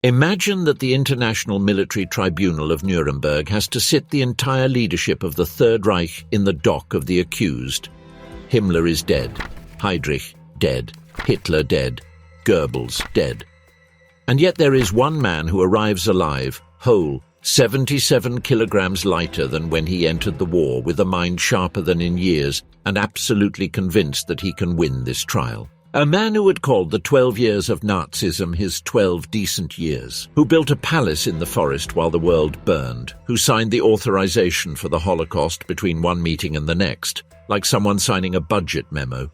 Imagine that the International Military Tribunal of Nuremberg has to sit the entire leadership of the Third Reich in the dock of the accused. Himmler is dead, Heydrich dead, Hitler dead, Goebbels dead. And yet there is one man who arrives alive, whole, 77 kilograms lighter than when he entered the war, with a mind sharper than in years, and absolutely convinced that he can win this trial. A man who had called the 12 years of Nazism his 12 decent years, who built a palace in the forest while the world burned, who signed the authorization for the Holocaust between one meeting and the next, like someone signing a budget memo.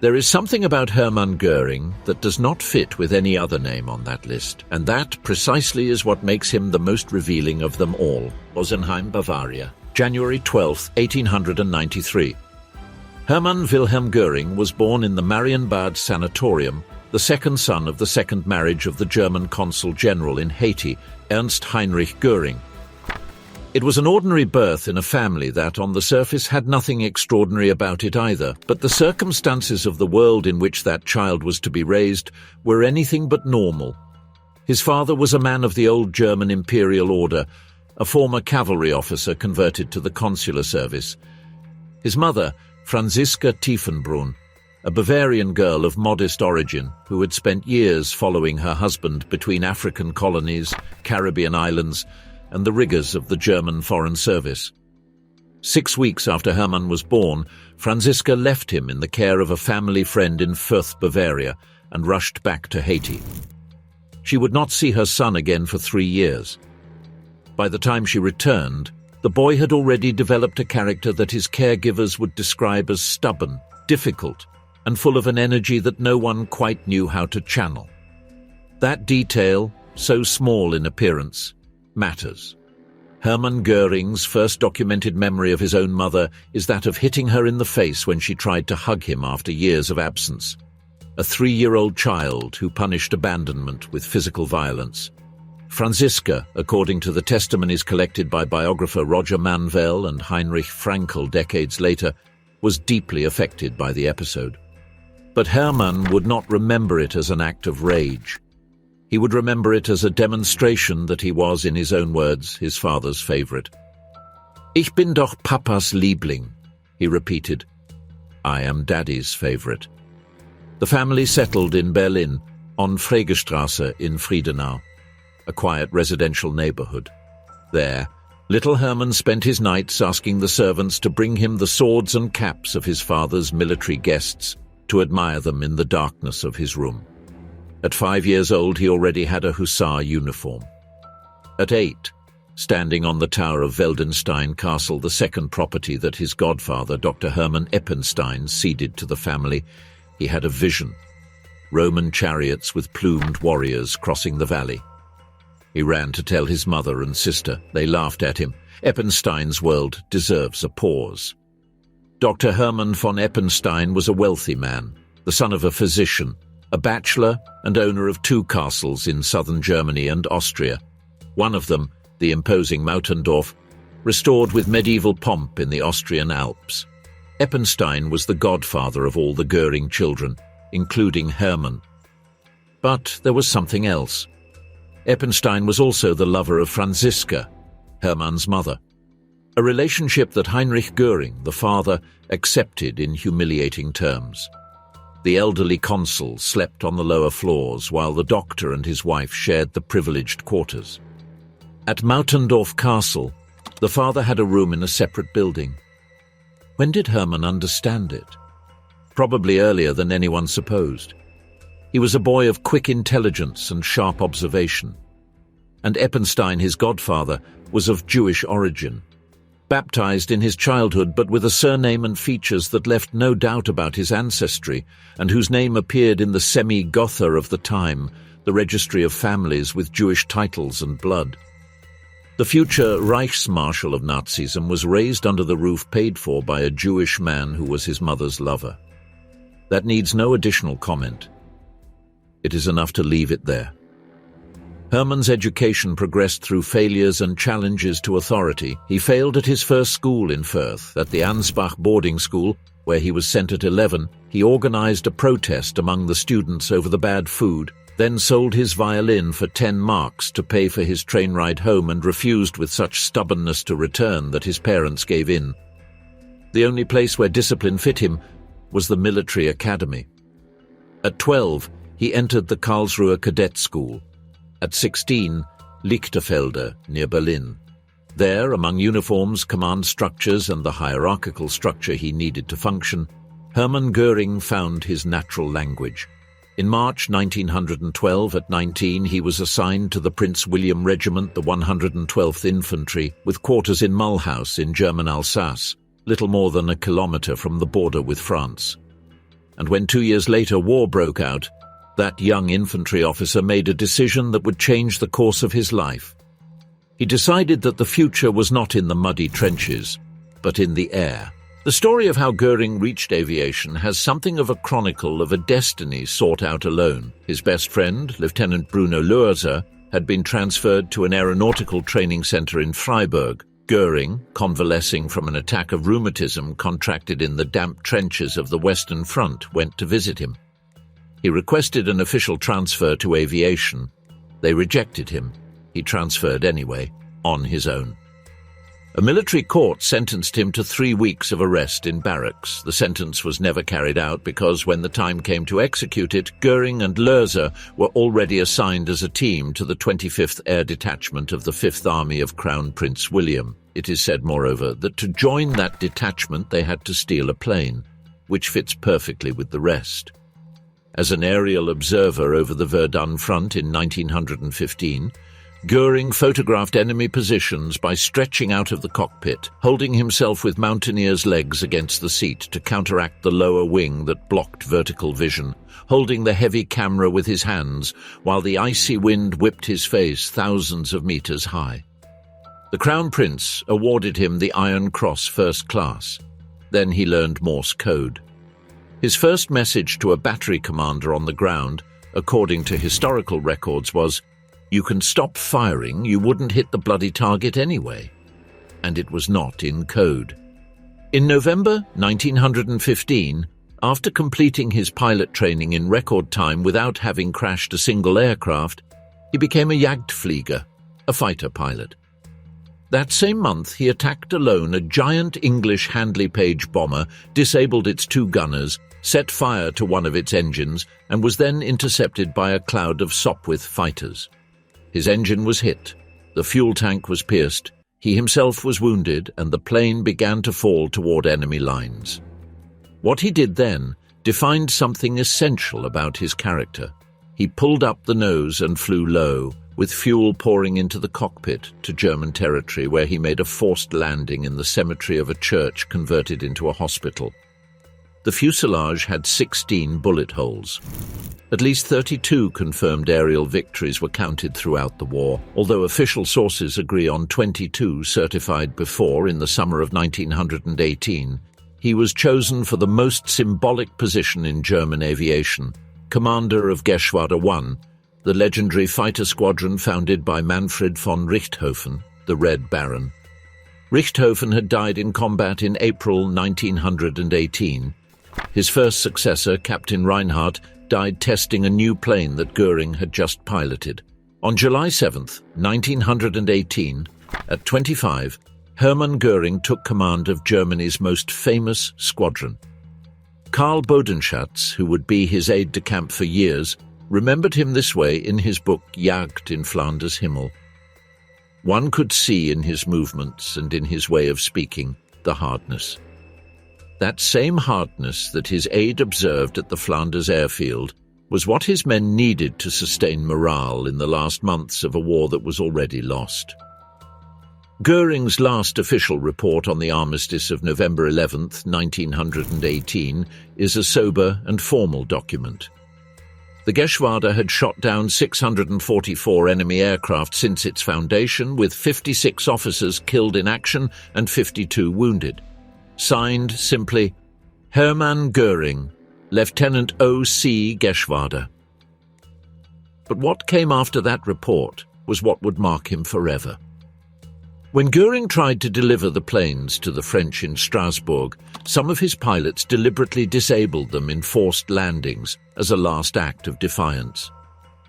There is something about Hermann Göring that does not fit with any other name on that list, and that precisely is what makes him the most revealing of them all. Rosenheim, Bavaria, January 12, 1893. Hermann Wilhelm Göring was born in the Marienbad Sanatorium, the second son of the second marriage of the German consul general in Haiti, Ernst Heinrich Göring. It was an ordinary birth in a family that, on the surface, had nothing extraordinary about it either, but the circumstances of the world in which that child was to be raised were anything but normal. His father was a man of the old German imperial order, a former cavalry officer converted to the consular service. His mother, Franziska Tiefenbrunn, a Bavarian girl of modest origin who had spent years following her husband between African colonies, Caribbean islands, and the rigors of the German Foreign Service. 6 weeks after Hermann was born, Franziska left him in the care of a family friend in Fürth, Bavaria, and rushed back to Haiti. She would not see her son again for 3 years. By the time she returned, the boy had already developed a character that his caregivers would describe as stubborn, difficult, and full of an energy that no one quite knew how to channel. That detail, so small in appearance, matters. Hermann Göring's first documented memory of his own mother is that of hitting her in the face when she tried to hug him after years of absence. A 3-year-old child who punished abandonment with physical violence. Franziska, according to the testimonies collected by biographer Roger Manvel and Heinrich Frankl decades later, was deeply affected by the episode. But Hermann would not remember it as an act of rage. He would remember it as a demonstration that he was, in his own words, his father's favorite. "Ich bin doch Papas Liebling," he repeated. "I am Daddy's favorite." The family settled in Berlin, on Fregestrasse in Friedenau, a quiet residential neighborhood. There, little Hermann spent his nights asking the servants to bring him the swords and caps of his father's military guests, to admire them in the darkness of his room. At 5 years old, he already had a hussar uniform. At 8, standing on the tower of Weldenstein Castle, the second property that his godfather, Dr. Hermann Eppenstein, ceded to the family, he had a vision. Roman chariots with plumed warriors crossing the valley. He ran to tell his mother and sister. They laughed at him. Eppenstein's world deserves a pause. Dr. Hermann von Eppenstein was a wealthy man, the son of a physician, a bachelor and owner of 2 castles in southern Germany and Austria. One of them, the imposing Mautendorf, restored with medieval pomp in the Austrian Alps. Eppenstein was the godfather of all the Göring children, including Hermann. But there was something else. Eppenstein was also the lover of Franziska, Hermann's mother, a relationship that Heinrich Göring, the father, accepted in humiliating terms. The elderly consul slept on the lower floors while the doctor and his wife shared the privileged quarters. At Mautendorf Castle, the father had a room in a separate building. When did Hermann understand it? Probably earlier than anyone supposed. He was a boy of quick intelligence and sharp observation. And Eppenstein, his godfather, was of Jewish origin. Baptized in his childhood, but with a surname and features that left no doubt about his ancestry, and whose name appeared in the semi-Gotha of the time, the registry of families with Jewish titles and blood. The future Reichsmarshal of Nazism was raised under the roof paid for by a Jewish man who was his mother's lover. That needs no additional comment. It is enough to leave it there. Hermann's education progressed through failures and challenges to authority. He failed at his first school in Fürth. At the Ansbach boarding school, where he was sent at 11, he organized a protest among the students over the bad food, then sold his violin for 10 marks to pay for his train ride home and refused with such stubbornness to return that his parents gave in. The only place where discipline fit him was the military academy. At 12, he entered the Karlsruhe Cadet School. At 16, Lichterfelde, near Berlin. There, among uniforms, command structures, and the hierarchical structure he needed to function, Hermann Göring found his natural language. In March 1912, at 19, he was assigned to the Prince William Regiment, the 112th Infantry, with quarters in Mulhouse in German Alsace, little more than a kilometre from the border with France. And when 2 years later war broke out, that young infantry officer made a decision that would change the course of his life. He decided that the future was not in the muddy trenches, but in the air. The story of how Göring reached aviation has something of a chronicle of a destiny sought out alone. His best friend, Lieutenant Bruno Luerser, had been transferred to an aeronautical training center in Freiburg. Göring, convalescing from an attack of rheumatism contracted in the damp trenches of the Western Front, went to visit him. He requested an official transfer to aviation. They rejected him. He transferred anyway, on his own. A military court sentenced him to 3 weeks of arrest in barracks. The sentence was never carried out because when the time came to execute it, Göring and Luerser were already assigned as a team to the 25th Air Detachment of the 5th Army of Crown Prince William. It is said, moreover, that to join that detachment they had to steal a plane, which fits perfectly with the rest. As an aerial observer over the Verdun front in 1915, Göring photographed enemy positions by stretching out of the cockpit, holding himself with mountaineer's legs against the seat to counteract the lower wing that blocked vertical vision, holding the heavy camera with his hands while the icy wind whipped his face thousands of meters high. The Crown Prince awarded him the Iron Cross First Class. Then he learned Morse code. His first message to a battery commander on the ground, according to historical records, was, "You can stop firing, you wouldn't hit the bloody target anyway." And it was not in code. In November 1915, after completing his pilot training in record time without having crashed a single aircraft, he became a Jagdflieger, a fighter pilot. That same month, he attacked alone a giant English Handley Page bomber, disabled its 2 gunners, set fire to one of its engines, and was then intercepted by a cloud of Sopwith fighters. His engine was hit, the fuel tank was pierced, he himself was wounded, and the plane began to fall toward enemy lines. What he did then defined something essential about his character. He pulled up the nose and flew low, with fuel pouring into the cockpit to German territory, where he made a forced landing in the cemetery of a church converted into a hospital. The fuselage had 16 bullet holes. At least 32 confirmed aerial victories were counted throughout the war, although official sources agree on 22 certified before in the summer of 1918. He was chosen for the most symbolic position in German aviation, commander of Geschwader 1, the legendary fighter squadron founded by Manfred von Richthofen, the Red Baron. Richthofen had died in combat in April 1918. His first successor, Captain Reinhardt, died testing a new plane that Göring had just piloted. On July 7, 1918, at 25, Hermann Göring took command of Germany's most famous squadron. Karl Bodenschatz, who would be his aide-de-camp for years, remembered him this way in his book Jagd in Flanders Himmel. One could see in his movements and in his way of speaking the hardness. That same hardness that his aide observed at the Flanders airfield was what his men needed to sustain morale in the last months of a war that was already lost. Göring's last official report on the armistice of November 11, 1918, is a sober and formal document. The Geschwader had shot down 644 enemy aircraft since its foundation, with 56 officers killed in action and 52 wounded. Signed simply, Hermann Göring, Lieutenant O.C. Geschwader. But what came after that report was what would mark him forever. When Göring tried to deliver the planes to the French in Strasbourg, some of his pilots deliberately disabled them in forced landings as a last act of defiance.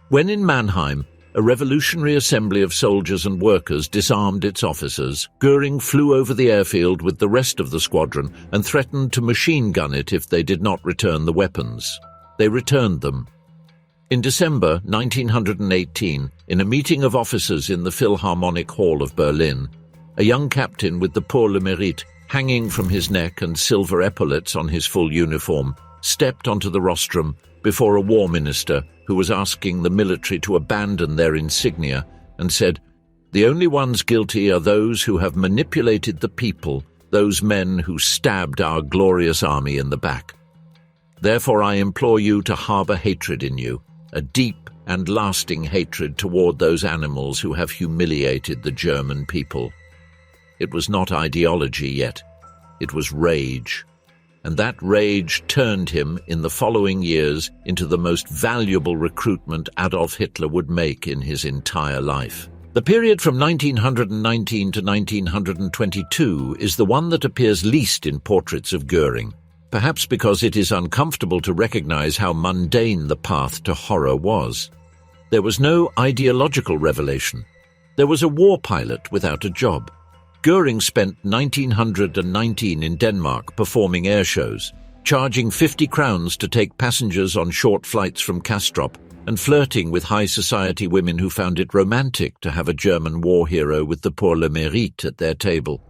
When in Mannheim, a revolutionary assembly of soldiers and workers disarmed its officers, Göring flew over the airfield with the rest of the squadron and threatened to machine gun it if they did not return the weapons. They returned them. In December 1918, in a meeting of officers in the Philharmonic Hall of Berlin, a young captain with the Pour le Mérite hanging from his neck and silver epaulets on his full uniform stepped onto the rostrum before a war minister who was asking the military to abandon their insignia and said, "The only ones guilty are those who have manipulated the people, those men who stabbed our glorious army in the back. Therefore I implore you to harbor hatred in you, a deep and lasting hatred toward those animals who have humiliated the German people." It was not ideology yet, it was rage. And that rage turned him in the following years into the most valuable recruitment Adolf Hitler would make in his entire life. The period from 1919 to 1922 is the one that appears least in portraits of Göring, perhaps because it is uncomfortable to recognize how mundane the path to horror was. There was no ideological revelation. There was a war pilot without a job. Göring spent 1919 in Denmark performing air shows, charging 50 crowns to take passengers on short flights from Kastrup, and flirting with high society women who found it romantic to have a German war hero with the Pour le Mérite at their table.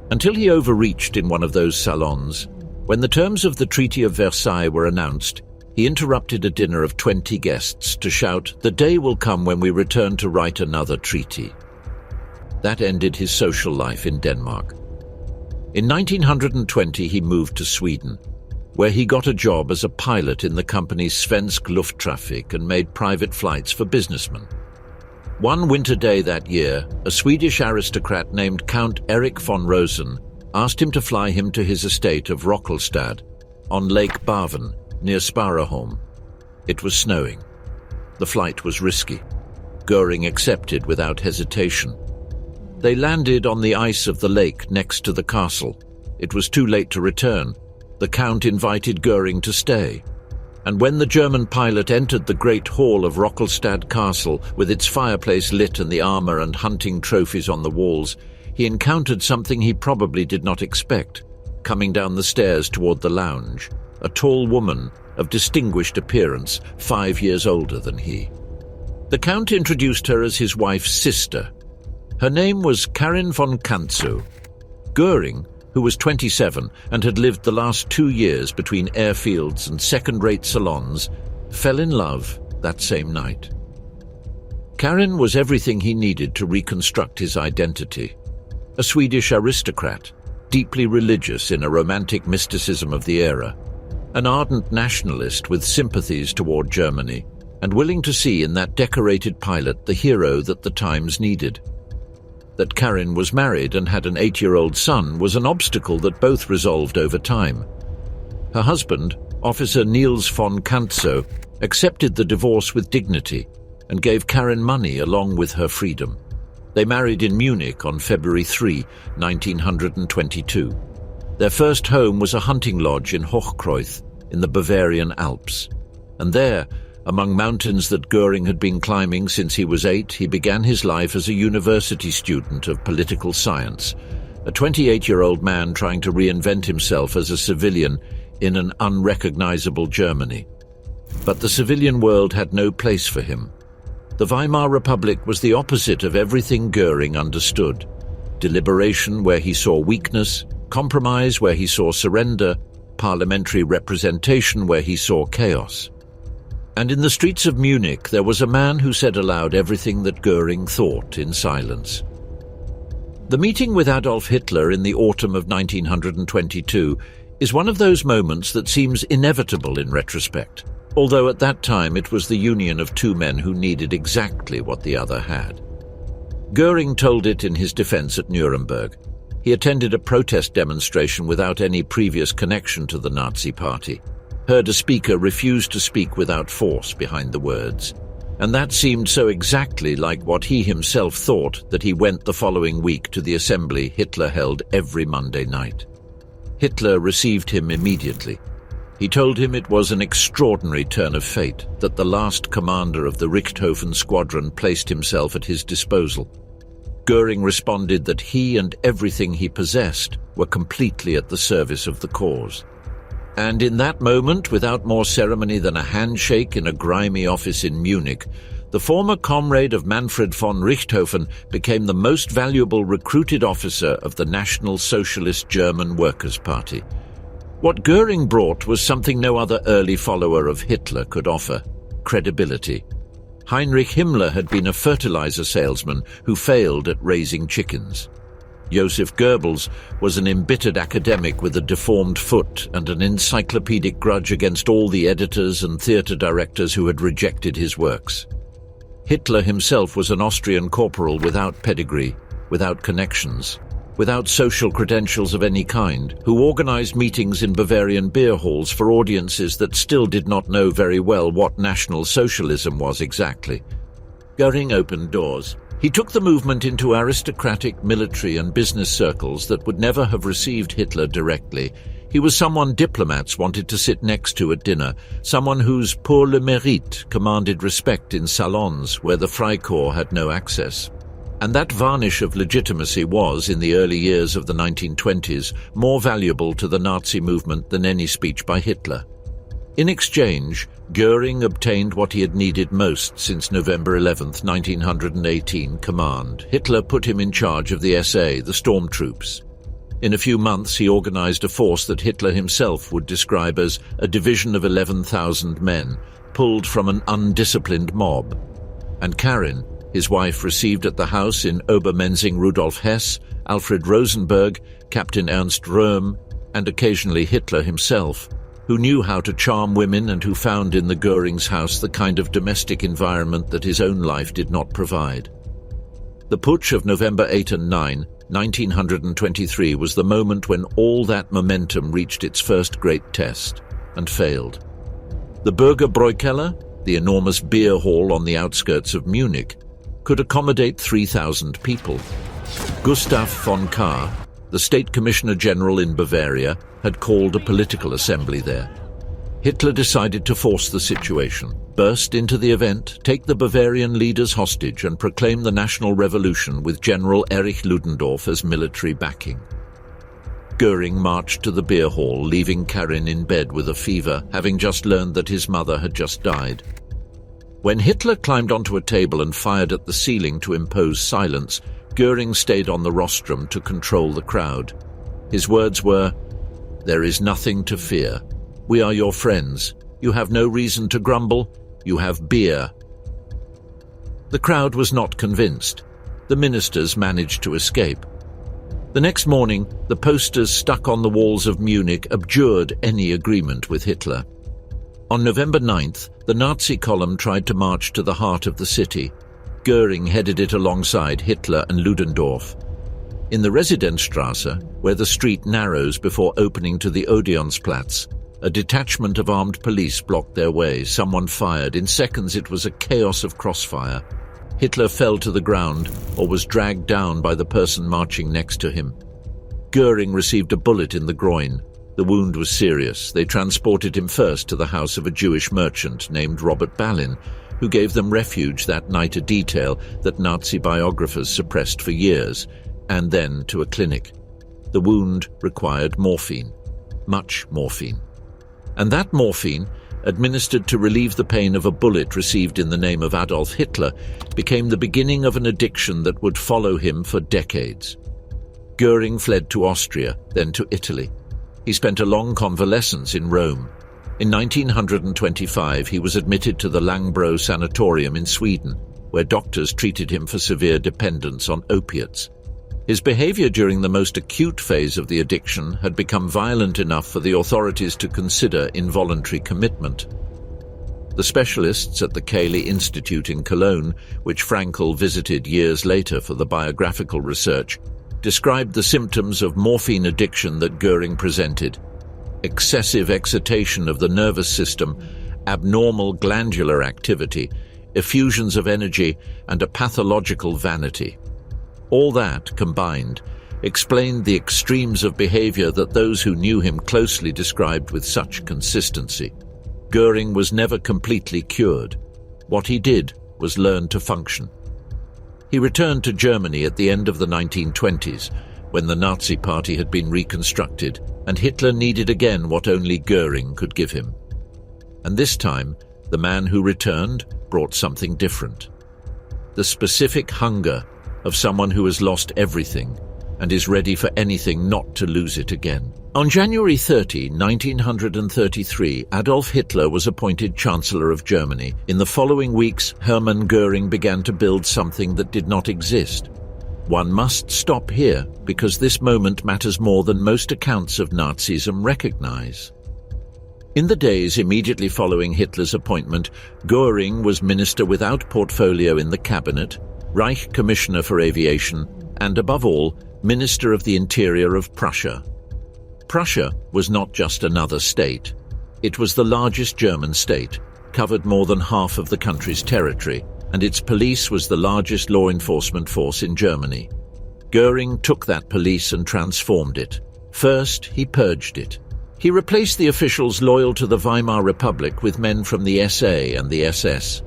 Until he overreached in one of those salons. When the terms of the Treaty of Versailles were announced, he interrupted a dinner of 20 guests to shout, "The day will come when we return to write another treaty." That ended his social life in Denmark. In 1920 he moved to Sweden, where he got a job as a pilot in the company Svensk Lufttrafik and made private flights for businessmen. One winter day that year, a Swedish aristocrat named Count Erik von Rosen asked him to fly him to his estate of Rockelstad on Lake Barven near Sparaholm. It was snowing. The flight was risky. Göring accepted without hesitation. They landed on the ice of the lake next to the castle. It was too late to return. The Count invited Göring to stay. And when the German pilot entered the great hall of Rockelstad Castle, with its fireplace lit and the armor and hunting trophies on the walls, he encountered something he probably did not expect. Coming down the stairs toward the lounge, a tall woman of distinguished appearance, 5 years older than he. The Count introduced her as his wife's sister. Her name was Karin von Kantzow. Göring, who was 27 and had lived the last 2 years between airfields and second-rate salons, fell in love that same night. Karin was everything he needed to reconstruct his identity. A Swedish aristocrat, deeply religious in a romantic mysticism of the era, an ardent nationalist with sympathies toward Germany, and willing to see in that decorated pilot the hero that the times needed. That Karin was married and had an 8-year-old son was an obstacle that both resolved over time. Her husband, Officer Niels von Kantzow, accepted the divorce with dignity and gave Karin money along with her freedom. They married in Munich on February 3, 1922. Their first home was a hunting lodge in Hochkreuz in the Bavarian Alps. And there, among mountains that Göring had been climbing since he was 8, he began his life as a university student of political science, a 28-year-old man trying to reinvent himself as a civilian in an unrecognizable Germany. But the civilian world had no place for him. The Weimar Republic was the opposite of everything Göring understood. Deliberation where he saw weakness, compromise where he saw surrender, parliamentary representation where he saw chaos. And in the streets of Munich there was a man who said aloud everything that Göring thought in silence. The meeting with Adolf Hitler in the autumn of 1922 is one of those moments that seems inevitable in retrospect, although at that time it was the union of two men who needed exactly what the other had. Göring told it in his defense at Nuremberg. He attended a protest demonstration without any previous connection to the Nazi Party, heard a speaker refuse to speak without force behind the words, and that seemed so exactly like what he himself thought that he went the following week to the assembly Hitler held every Monday night. Hitler received him immediately. He told him it was an extraordinary turn of fate that the last commander of the Richthofen squadron placed himself at his disposal. Göring responded that he and everything he possessed were completely at the service of the cause. And in that moment, without more ceremony than a handshake in a grimy office in Munich, the former comrade of Manfred von Richthofen became the most valuable recruited officer of the National Socialist German Workers' Party. What Göring brought was something no other early follower of Hitler could offer: credibility. Heinrich Himmler had been a fertilizer salesman who failed at raising chickens. Joseph Goebbels was an embittered academic with a deformed foot and an encyclopedic grudge against all the editors and theater directors who had rejected his works. Hitler himself was an Austrian corporal without pedigree, without connections, without social credentials of any kind, who organized meetings in Bavarian beer halls for audiences that still did not know very well what National Socialism was exactly. Göring opened doors. He took the movement into aristocratic military and business circles that would never have received Hitler directly. He was someone diplomats wanted to sit next to at dinner, someone whose pour le mérite commanded respect in salons where the Freikorps had no access. And that varnish of legitimacy was, in the early years of the 1920s, more valuable to the Nazi movement than any speech by Hitler. In exchange, Göring obtained what he had needed most since November 11, 1918, command. Hitler put him in charge of the SA, the storm troops. In a few months, he organized a force that Hitler himself would describe as a division of 11,000 men, pulled from an undisciplined mob. And Karin, his wife, received at the house in Obermenzing Rudolf Hess, Alfred Rosenberg, Captain Ernst Röhm, and occasionally Hitler himself, who knew how to charm women and who found in the Göring's house the kind of domestic environment that his own life did not provide. The putsch of November 8 and 9, 1923 was the moment when all that momentum reached its first great test, and failed. The Bürgerbräukeller, the enormous beer hall on the outskirts of Munich, could accommodate 3,000 people. Gustav von Kahr, the State Commissioner General in Bavaria, had called a political assembly there. Hitler decided to force the situation, burst into the event, take the Bavarian leaders hostage and proclaim the national revolution with General Erich Ludendorff as military backing. Göring marched to the beer hall, leaving Karin in bed with a fever, having just learned that his mother had just died. When Hitler climbed onto a table and fired at the ceiling to impose silence, Göring stayed on the rostrum to control the crowd. His words were, "There is nothing to fear. We are your friends. You have no reason to grumble. You have beer." The crowd was not convinced. The ministers managed to escape. The next morning, the posters stuck on the walls of Munich abjured any agreement with Hitler. On November 9th, the Nazi column tried to march to the heart of the city. Göring headed it alongside Hitler and Ludendorff. In the Residenzstrasse, where the street narrows before opening to the Odeonsplatz, a detachment of armed police blocked their way. Someone fired. In seconds, it was a chaos of crossfire. Hitler fell to the ground or was dragged down by the person marching next to him. Göring received a bullet in the groin. The wound was serious. They transported him first to the house of a Jewish merchant named Robert Ballin, who gave them refuge that night, a detail that Nazi biographers suppressed for years, and then to a clinic. The wound required morphine, much morphine. And that morphine, administered to relieve the pain of a bullet received in the name of Adolf Hitler, became the beginning of an addiction that would follow him for decades. Göring fled to Austria, then to Italy. He spent a long convalescence in Rome. In 1925, he was admitted to the Langbro Sanatorium in Sweden, where doctors treated him for severe dependence on opiates. His behavior during the most acute phase of the addiction had become violent enough for the authorities to consider involuntary commitment. The specialists at the Cayley Institute in Cologne, which Frankl visited years later for the biographical research, described the symptoms of morphine addiction that Göring presented: excessive excitation of the nervous system, abnormal glandular activity, effusions of energy, and a pathological vanity. All that combined explained the extremes of behavior that those who knew him closely described with such consistency. Göring was never completely cured. What he did was learn to function. He returned to Germany at the end of the 1920s, when the Nazi Party had been reconstructed, and Hitler needed again what only Göring could give him. And this time, the man who returned brought something different. The specific hunger of someone who has lost everything and is ready for anything not to lose it again. On January 30, 1933, Adolf Hitler was appointed Chancellor of Germany. In the following weeks, Hermann Göring began to build something that did not exist. One must stop here, because this moment matters more than most accounts of Nazism recognize. In the days immediately following Hitler's appointment, Göring was minister without portfolio in the cabinet, Reich Commissioner for Aviation, and above all, Minister of the Interior of Prussia. Prussia was not just another state. It was the largest German state, covered more than half of the country's territory, and its police was the largest law enforcement force in Germany. Göring took that police and transformed it. First, he purged it. He replaced the officials loyal to the Weimar Republic with men from the SA and the SS.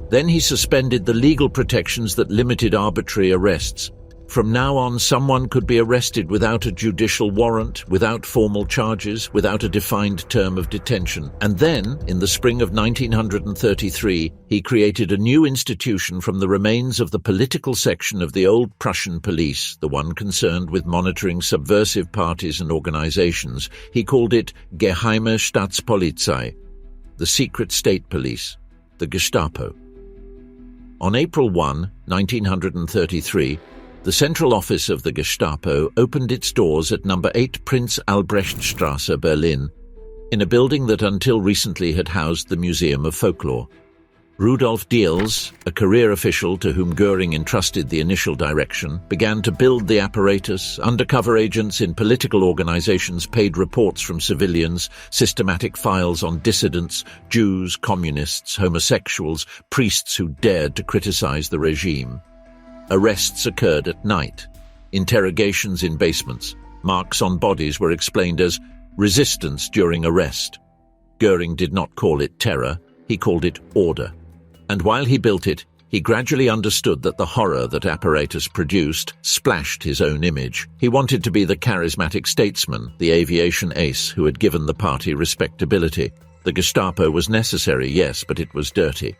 Then he suspended the legal protections that limited arbitrary arrests. From now on, someone could be arrested without a judicial warrant, without formal charges, without a defined term of detention. And then, in the spring of 1933, he created a new institution from the remains of the political section of the old Prussian police, the one concerned with monitoring subversive parties and organizations. He called it Geheime Staatspolizei, the secret state police, the Gestapo. On April 1, 1933, the central office of the Gestapo opened its doors at number 8 Prinz Albrechtstrasse, Berlin, in a building that until recently had housed the Museum of Folklore. Rudolf Diels, a career official to whom Göring entrusted the initial direction, began to build the apparatus. Undercover agents in political organizations paid reports from civilians, systematic files on dissidents, Jews, communists, homosexuals, priests who dared to criticize the regime. Arrests occurred at night. Interrogations in basements. Marks on bodies were explained as resistance during arrest. Göring did not call it terror, he called it order. And while he built it, he gradually understood that the horror that apparatus produced splashed his own image. He wanted to be the charismatic statesman, the aviation ace who had given the party respectability. The Gestapo was necessary, yes, but it was dirty.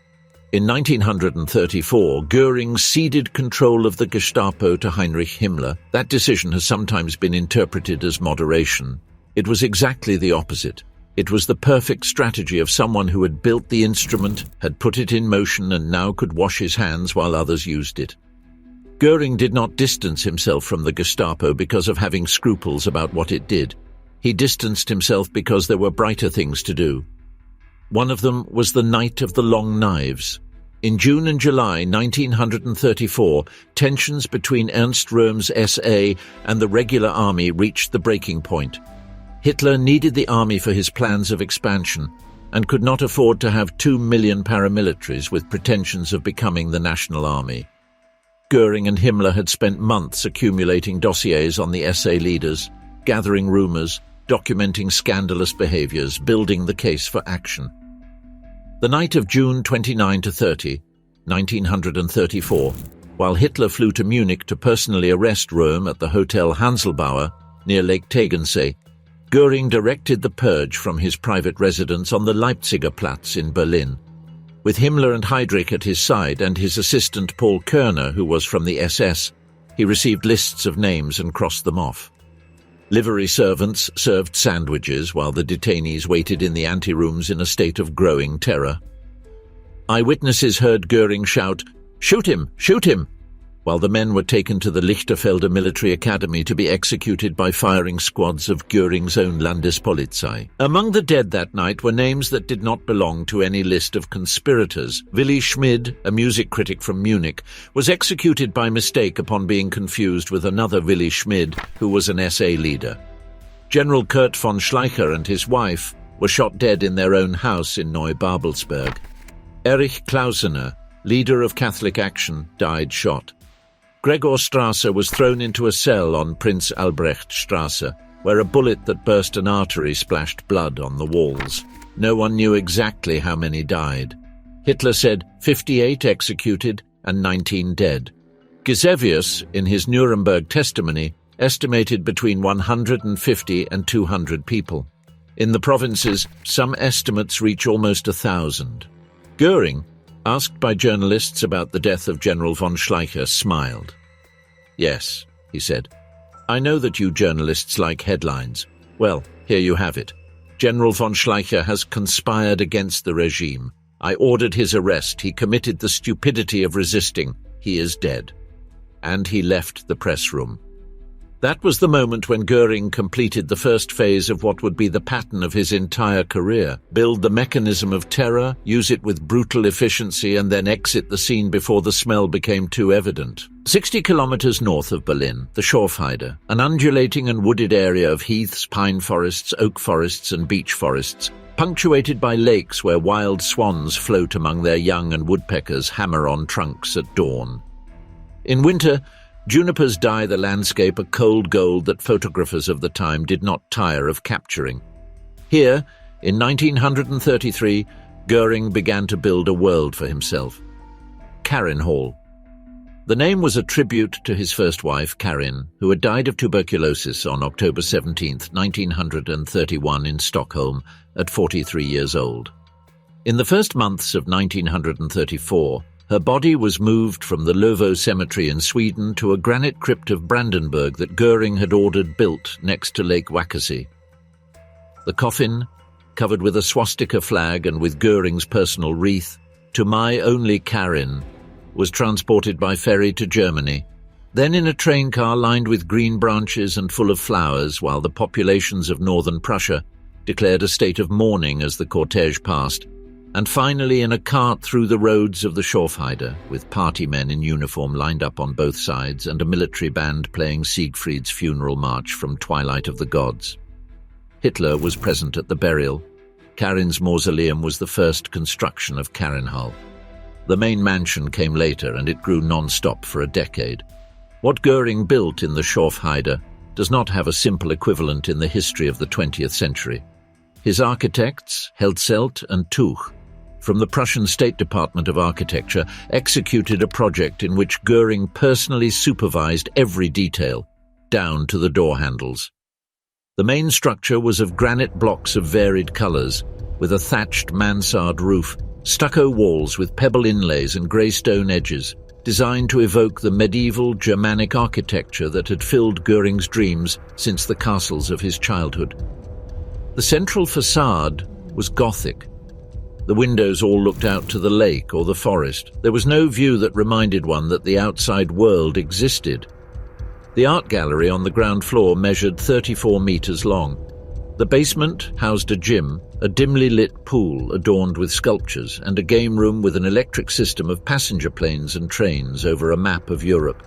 In 1934, Göring ceded control of the Gestapo to Heinrich Himmler. That decision has sometimes been interpreted as moderation. It was exactly the opposite. It was the perfect strategy of someone who had built the instrument, had put it in motion, and now could wash his hands while others used it. Göring did not distance himself from the Gestapo because of having scruples about what it did. He distanced himself because there were brighter things to do. One of them was the Night of the Long Knives. In June and July 1934, tensions between Ernst Röhm's SA and the regular army reached the breaking point. Hitler needed the army for his plans of expansion and could not afford to have 2 million paramilitaries with pretensions of becoming the national army. Göring and Himmler had spent months accumulating dossiers on the SA leaders, gathering rumors, documenting scandalous behaviors, building the case for action. The night of June 29 to 30, 1934, while Hitler flew to Munich to personally arrest Röhm at the Hotel Hanselbauer near Lake Tegernsee, Göring directed the purge from his private residence on the Leipziger Platz in Berlin. With Himmler and Heydrich at his side and his assistant Paul Körner, who was from the SS, he received lists of names and crossed them off. Livery servants served sandwiches while the detainees waited in the anterooms in a state of growing terror. Eyewitnesses heard Göring shout, "Shoot him! Shoot him!" while the men were taken to the Lichterfelder Military Academy to be executed by firing squads of Göring's own Landespolizei. Among the dead that night were names that did not belong to any list of conspirators. Willy Schmid, a music critic from Munich, was executed by mistake upon being confused with another Willy Schmid, who was an SA leader. General Kurt von Schleicher and his wife were shot dead in their own house in Neubabelsberg. Erich Klausener, leader of Catholic Action, died shot. Gregorstrasse was thrown into a cell on Prince Albrechtstrasse, where a bullet that burst an artery splashed blood on the walls. No one knew exactly how many died. Hitler said 58 executed and 19 dead. Gisevius, in his Nuremberg testimony, estimated between 150 and 200 people. In the provinces, some estimates reach almost 1,000. Göring, asked by journalists about the death of General von Schleicher, smiled. "Yes," he said, "I know that you journalists like headlines. Well, here you have it. General von Schleicher has conspired against the regime. I ordered his arrest. He committed the stupidity of resisting. He is dead." And he left the press room. That was the moment when Göring completed the first phase of what would be the pattern of his entire career: build the mechanism of terror, use it with brutal efficiency, and then exit the scene before the smell became too evident. 60 kilometers north of Berlin, the Schorfheide, an undulating and wooded area of heaths, pine forests, oak forests, and beech forests, punctuated by lakes where wild swans float among their young and woodpeckers hammer on trunks at dawn. In winter, junipers dye the landscape a cold gold that photographers of the time did not tire of capturing. Here, in 1933, Göring began to build a world for himself. Karin Hall. The name was a tribute to his first wife, Karin, who had died of tuberculosis on October 17, 1931 in Stockholm at 43 years old. In the first months of 1934, her body was moved from the Löfvo cemetery in Sweden to a granite crypt of Brandenburg that Göring had ordered built next to Lake Wachusee. The coffin, covered with a swastika flag and with Göring's personal wreath, "To my only Karin," was transported by ferry to Germany, then in a train car lined with green branches and full of flowers, while the populations of northern Prussia declared a state of mourning as the cortege passed, and finally in a cart through the roads of the Schorfheide, with party men in uniform lined up on both sides and a military band playing Siegfried's funeral march from Twilight of the Gods. Hitler was present at the burial. Karin's mausoleum was the first construction of Karinhall. The main mansion came later, and it grew non-stop for a decade. What Göring built in the Schorfheide does not have a simple equivalent in the history of the 20th century. His architects, Heldselt and Tuch, from the Prussian State Department of Architecture, executed a project in which Göring personally supervised every detail, down to the door handles. The main structure was of granite blocks of varied colors, with a thatched mansard roof, stucco walls with pebble inlays and grey stone edges, designed to evoke the medieval Germanic architecture that had filled Göring's dreams since the castles of his childhood. The central facade was Gothic. The windows all looked out to the lake or the forest. There was no view that reminded one that the outside world existed. The art gallery on the ground floor measured 34 meters long. The basement housed a gym, a dimly lit pool adorned with sculptures, and a game room with an electric system of passenger planes and trains over a map of Europe.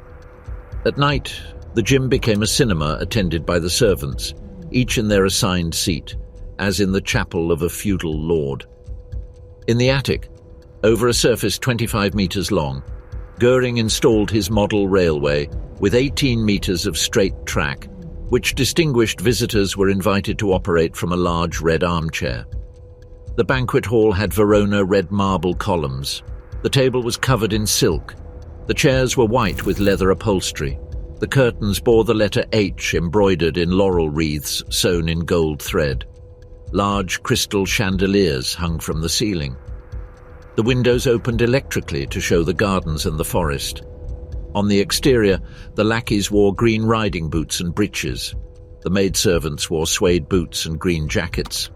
At night, the gym became a cinema attended by the servants, each in their assigned seat, as in the chapel of a feudal lord. In the attic, over a surface 25 meters long, Göring installed his model railway with 18 meters of straight track, which distinguished visitors were invited to operate from a large red armchair. The banquet hall had Verona red marble columns. The table was covered in silk. The chairs were white with leather upholstery. The curtains bore the letter H embroidered in laurel wreaths sewn in gold thread. Large crystal chandeliers hung from the ceiling. The windows opened electrically to show the gardens and the forest. On the exterior, the lackeys wore green riding boots and breeches. The maidservants wore suede boots and green jackets.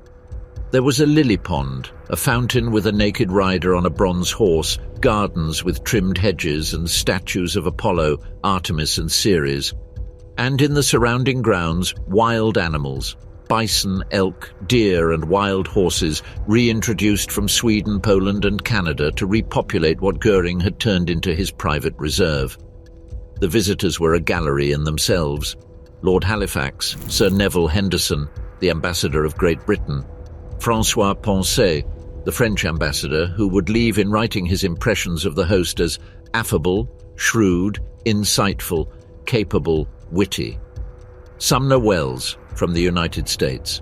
There was a lily pond, a fountain with a naked rider on a bronze horse, gardens with trimmed hedges and statues of Apollo, Artemis and Ceres. And in the surrounding grounds, wild animals, bison, elk, deer and wild horses reintroduced from Sweden, Poland and Canada to repopulate what Göring had turned into his private reserve. The visitors were a gallery in themselves. Lord Halifax, Sir Neville Henderson, the ambassador of Great Britain, François Poncet, the French ambassador, who would leave in writing his impressions of the host as affable, shrewd, insightful, capable, witty. Sumner Welles, from the United States.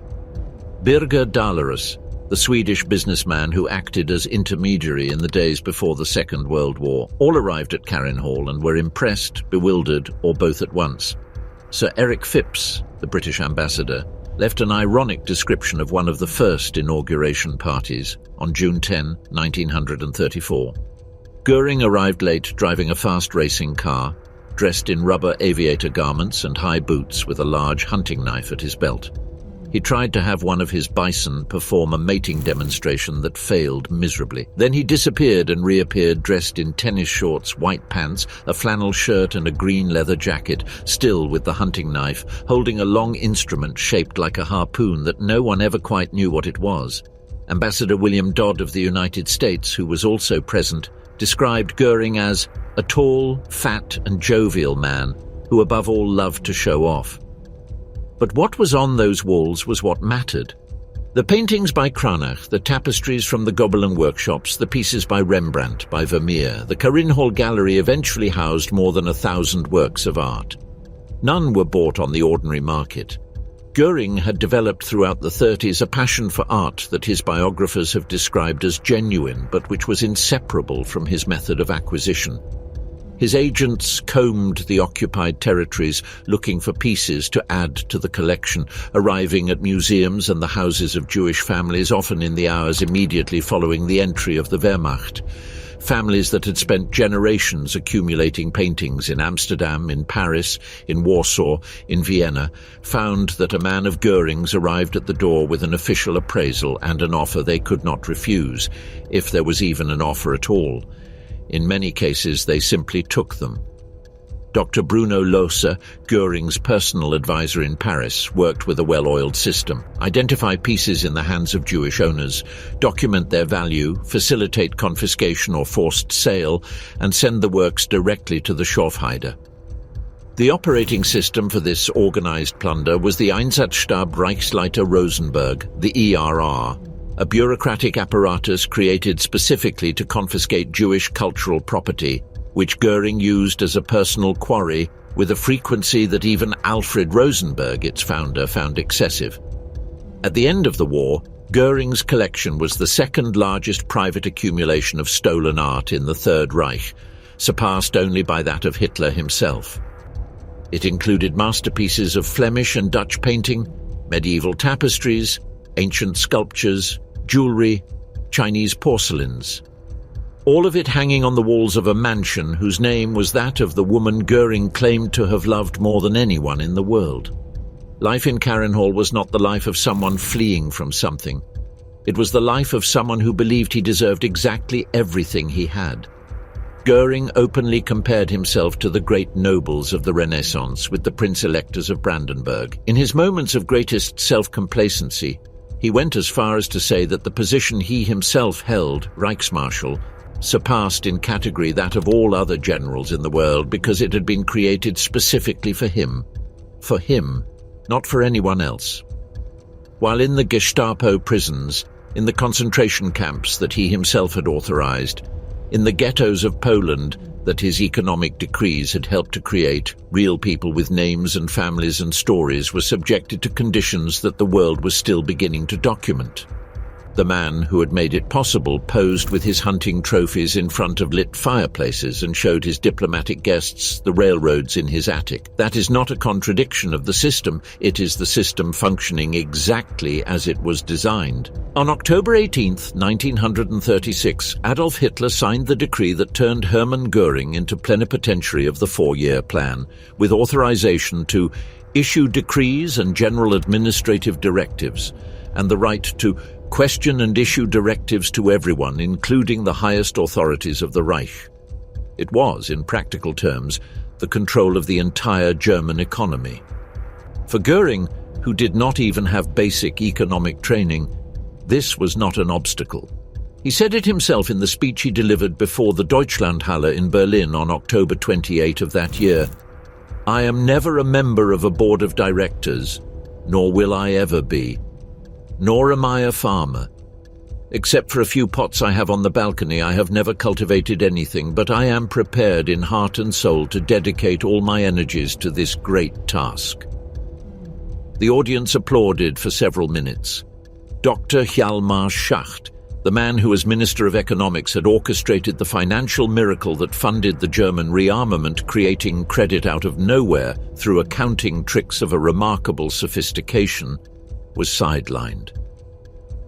Birger Dahlorus, the Swedish businessman who acted as intermediary in the days before the Second World War, all arrived at Carron Hall and were impressed, bewildered, or both at once. Sir Eric Phipps, the British ambassador, left an ironic description of one of the first inauguration parties on June 10, 1934. Göring arrived late, driving a fast racing car, dressed in rubber aviator garments and high boots with a large hunting knife at his belt. He tried to have one of his bison perform a mating demonstration that failed miserably. Then he disappeared and reappeared dressed in tennis shorts, white pants, a flannel shirt and a green leather jacket, still with the hunting knife, holding a long instrument shaped like a harpoon that no one ever quite knew what it was. Ambassador William Dodd of the United States, who was also present, described Göring as a tall, fat and jovial man who above all loved to show off. But what was on those walls was what mattered. The paintings by Cranach, the tapestries from the Gobelin workshops, the pieces by Rembrandt, by Vermeer, the Carron Hall Gallery eventually housed more than 1,000 works of art. None were bought on the ordinary market. Göring had developed throughout the 30s a passion for art that his biographers have described as genuine, but which was inseparable from his method of acquisition. His agents combed the occupied territories looking for pieces to add to the collection, arriving at museums and the houses of Jewish families often in the hours immediately following the entry of the Wehrmacht. Families that had spent generations accumulating paintings in Amsterdam, in Paris, in Warsaw, in Vienna, found that a man of Göring's arrived at the door with an official appraisal and an offer they could not refuse, if there was even an offer at all. In many cases, they simply took them. Dr. Bruno Lohse, Göring's personal advisor in Paris, worked with a well-oiled system. Identify pieces in the hands of Jewish owners, document their value, facilitate confiscation or forced sale, and send the works directly to the Schorfheide. The operating system for this organized plunder was the Einsatzstab Reichsleiter Rosenberg, the ERR, a bureaucratic apparatus created specifically to confiscate Jewish cultural property, which Göring used as a personal quarry with a frequency that even Alfred Rosenberg, its founder, found excessive. At the end of the war, Göring's collection was the second largest private accumulation of stolen art in the Third Reich, surpassed only by that of Hitler himself. It included masterpieces of Flemish and Dutch painting, medieval tapestries, ancient sculptures, jewelry, Chinese porcelains. All of it hanging on the walls of a mansion whose name was that of the woman Göring claimed to have loved more than anyone in the world. Life in Carron Hall was not the life of someone fleeing from something. It was the life of someone who believed he deserved exactly everything he had. Göring openly compared himself to the great nobles of the Renaissance with the prince-electors of Brandenburg. In his moments of greatest self-complacency, he went as far as to say that the position he himself held, Reichsmarschall, surpassed in category that of all other generals in the world because it had been created specifically for him, not for anyone else. While in the Gestapo prisons, in the concentration camps that he himself had authorized, in the ghettos of Poland that his economic decrees had helped to create, real people with names and families and stories were subjected to conditions that the world was still beginning to document. The man who had made it possible posed with his hunting trophies in front of lit fireplaces and showed his diplomatic guests the railroads in his attic. That is not a contradiction of the system, it is the system functioning exactly as it was designed. On October 18, 1936, Adolf Hitler signed the decree that turned Hermann Göring into plenipotentiary of the 4-year plan, with authorization to issue decrees and general administrative directives, and the right to question and issue directives to everyone, including the highest authorities of the Reich. It was, in practical terms, the control of the entire German economy. For Göring, who did not even have basic economic training, this was not an obstacle. He said it himself in the speech he delivered before the Deutschlandhalle in Berlin on October 28 of that year. "I am never a member of a board of directors, nor will I ever be. Nor am I a farmer. Except for a few pots I have on the balcony, I have never cultivated anything, but I am prepared in heart and soul to dedicate all my energies to this great task." The audience applauded for several minutes. Dr. Hjalmar Schacht, the man who as Minister of Economics had orchestrated the financial miracle that funded the German rearmament, creating credit out of nowhere through accounting tricks of a remarkable sophistication, was sidelined.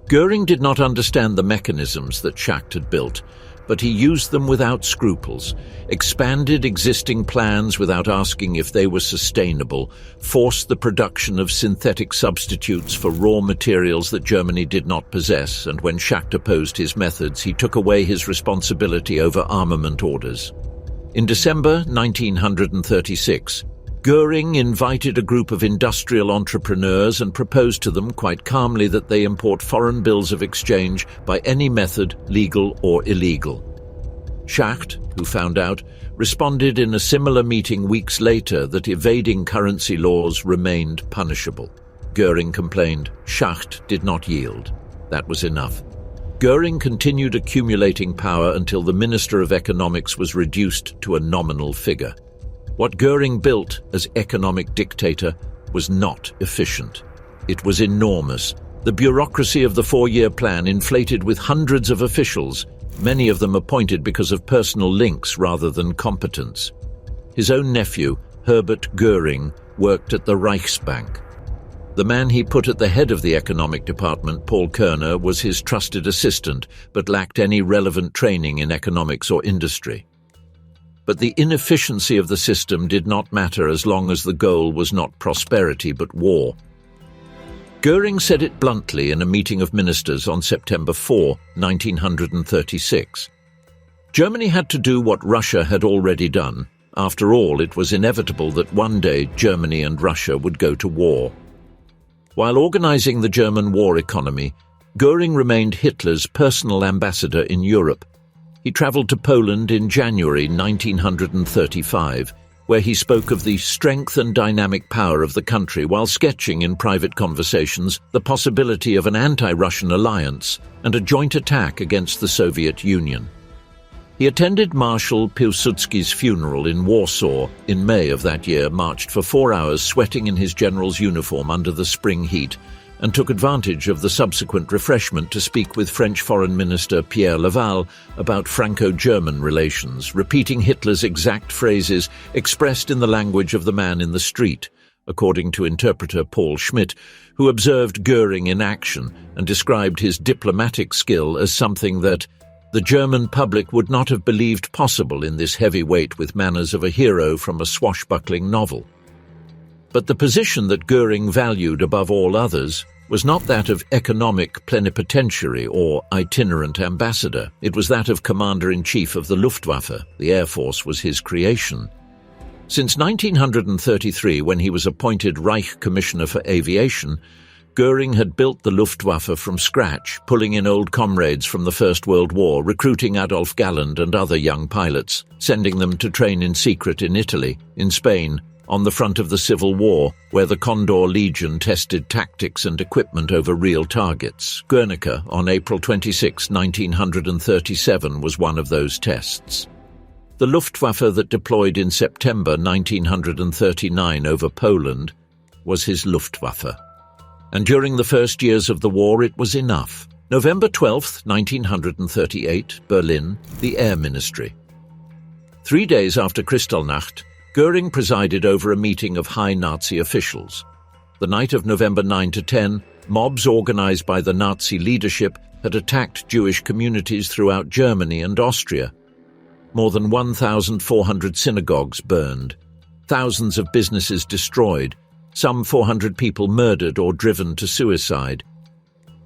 Göring did not understand the mechanisms that Schacht had built, but he used them without scruples, expanded existing plans without asking if they were sustainable, forced the production of synthetic substitutes for raw materials that Germany did not possess, and when Schacht opposed his methods, he took away his responsibility over armament orders. In December 1936, Göring invited a group of industrial entrepreneurs and proposed to them quite calmly that they import foreign bills of exchange by any method, legal or illegal. Schacht, who found out, responded in a similar meeting weeks later that evading currency laws remained punishable. Göring complained. Schacht did not yield. That was enough. Göring continued accumulating power until the Minister of Economics was reduced to a nominal figure. What Göring built as economic dictator was not efficient. It was enormous. The bureaucracy of the 4-year plan inflated with hundreds of officials, many of them appointed because of personal links rather than competence. His own nephew, Herbert Göring, worked at the Reichsbank. The man he put at the head of the economic department, Paul Körner, was his trusted assistant, but lacked any relevant training in economics or industry. But the inefficiency of the system did not matter as long as the goal was not prosperity but war. Göring said it bluntly in a meeting of ministers on September 4, 1936. Germany had to do what Russia had already done. After all, it was inevitable that one day Germany and Russia would go to war. While organizing the German war economy, Göring remained Hitler's personal ambassador in Europe. He traveled to Poland in January 1935, where he spoke of the strength and dynamic power of the country while sketching in private conversations the possibility of an anti-Russian alliance and a joint attack against the Soviet Union. He attended Marshal Piłsudski's funeral in Warsaw in May of that year, marched for 4 hours sweating in his general's uniform under the spring heat, and took advantage of the subsequent refreshment to speak with French Foreign Minister Pierre Laval about Franco-German relations, repeating Hitler's exact phrases expressed in the language of the man in the street, according to interpreter Paul Schmidt, who observed Göring in action and described his diplomatic skill as something that the German public would not have believed possible in this heavyweight with manners of a hero from a swashbuckling novel. But the position that Göring valued above all others was not that of economic plenipotentiary or itinerant ambassador. It was that of commander-in-chief of the Luftwaffe. The Air Force was his creation. Since 1933, when he was appointed Reich Commissioner for Aviation, Göring had built the Luftwaffe from scratch, pulling in old comrades from the First World War, recruiting Adolf Galland and other young pilots, sending them to train in secret in Italy, in Spain, on the front of the Civil War, where the Condor Legion tested tactics and equipment over real targets. Guernica, on April 26, 1937, was one of those tests. The Luftwaffe that deployed in September 1939 over Poland was his Luftwaffe. And during the first years of the war it was enough. November 12, 1938, Berlin, the Air Ministry. 3 days after Kristallnacht, Göring presided over a meeting of high Nazi officials. The night of November 9 to 10, mobs organized by the Nazi leadership had attacked Jewish communities throughout Germany and Austria. More than 1,400 synagogues burned, thousands of businesses destroyed, some 400 people murdered or driven to suicide.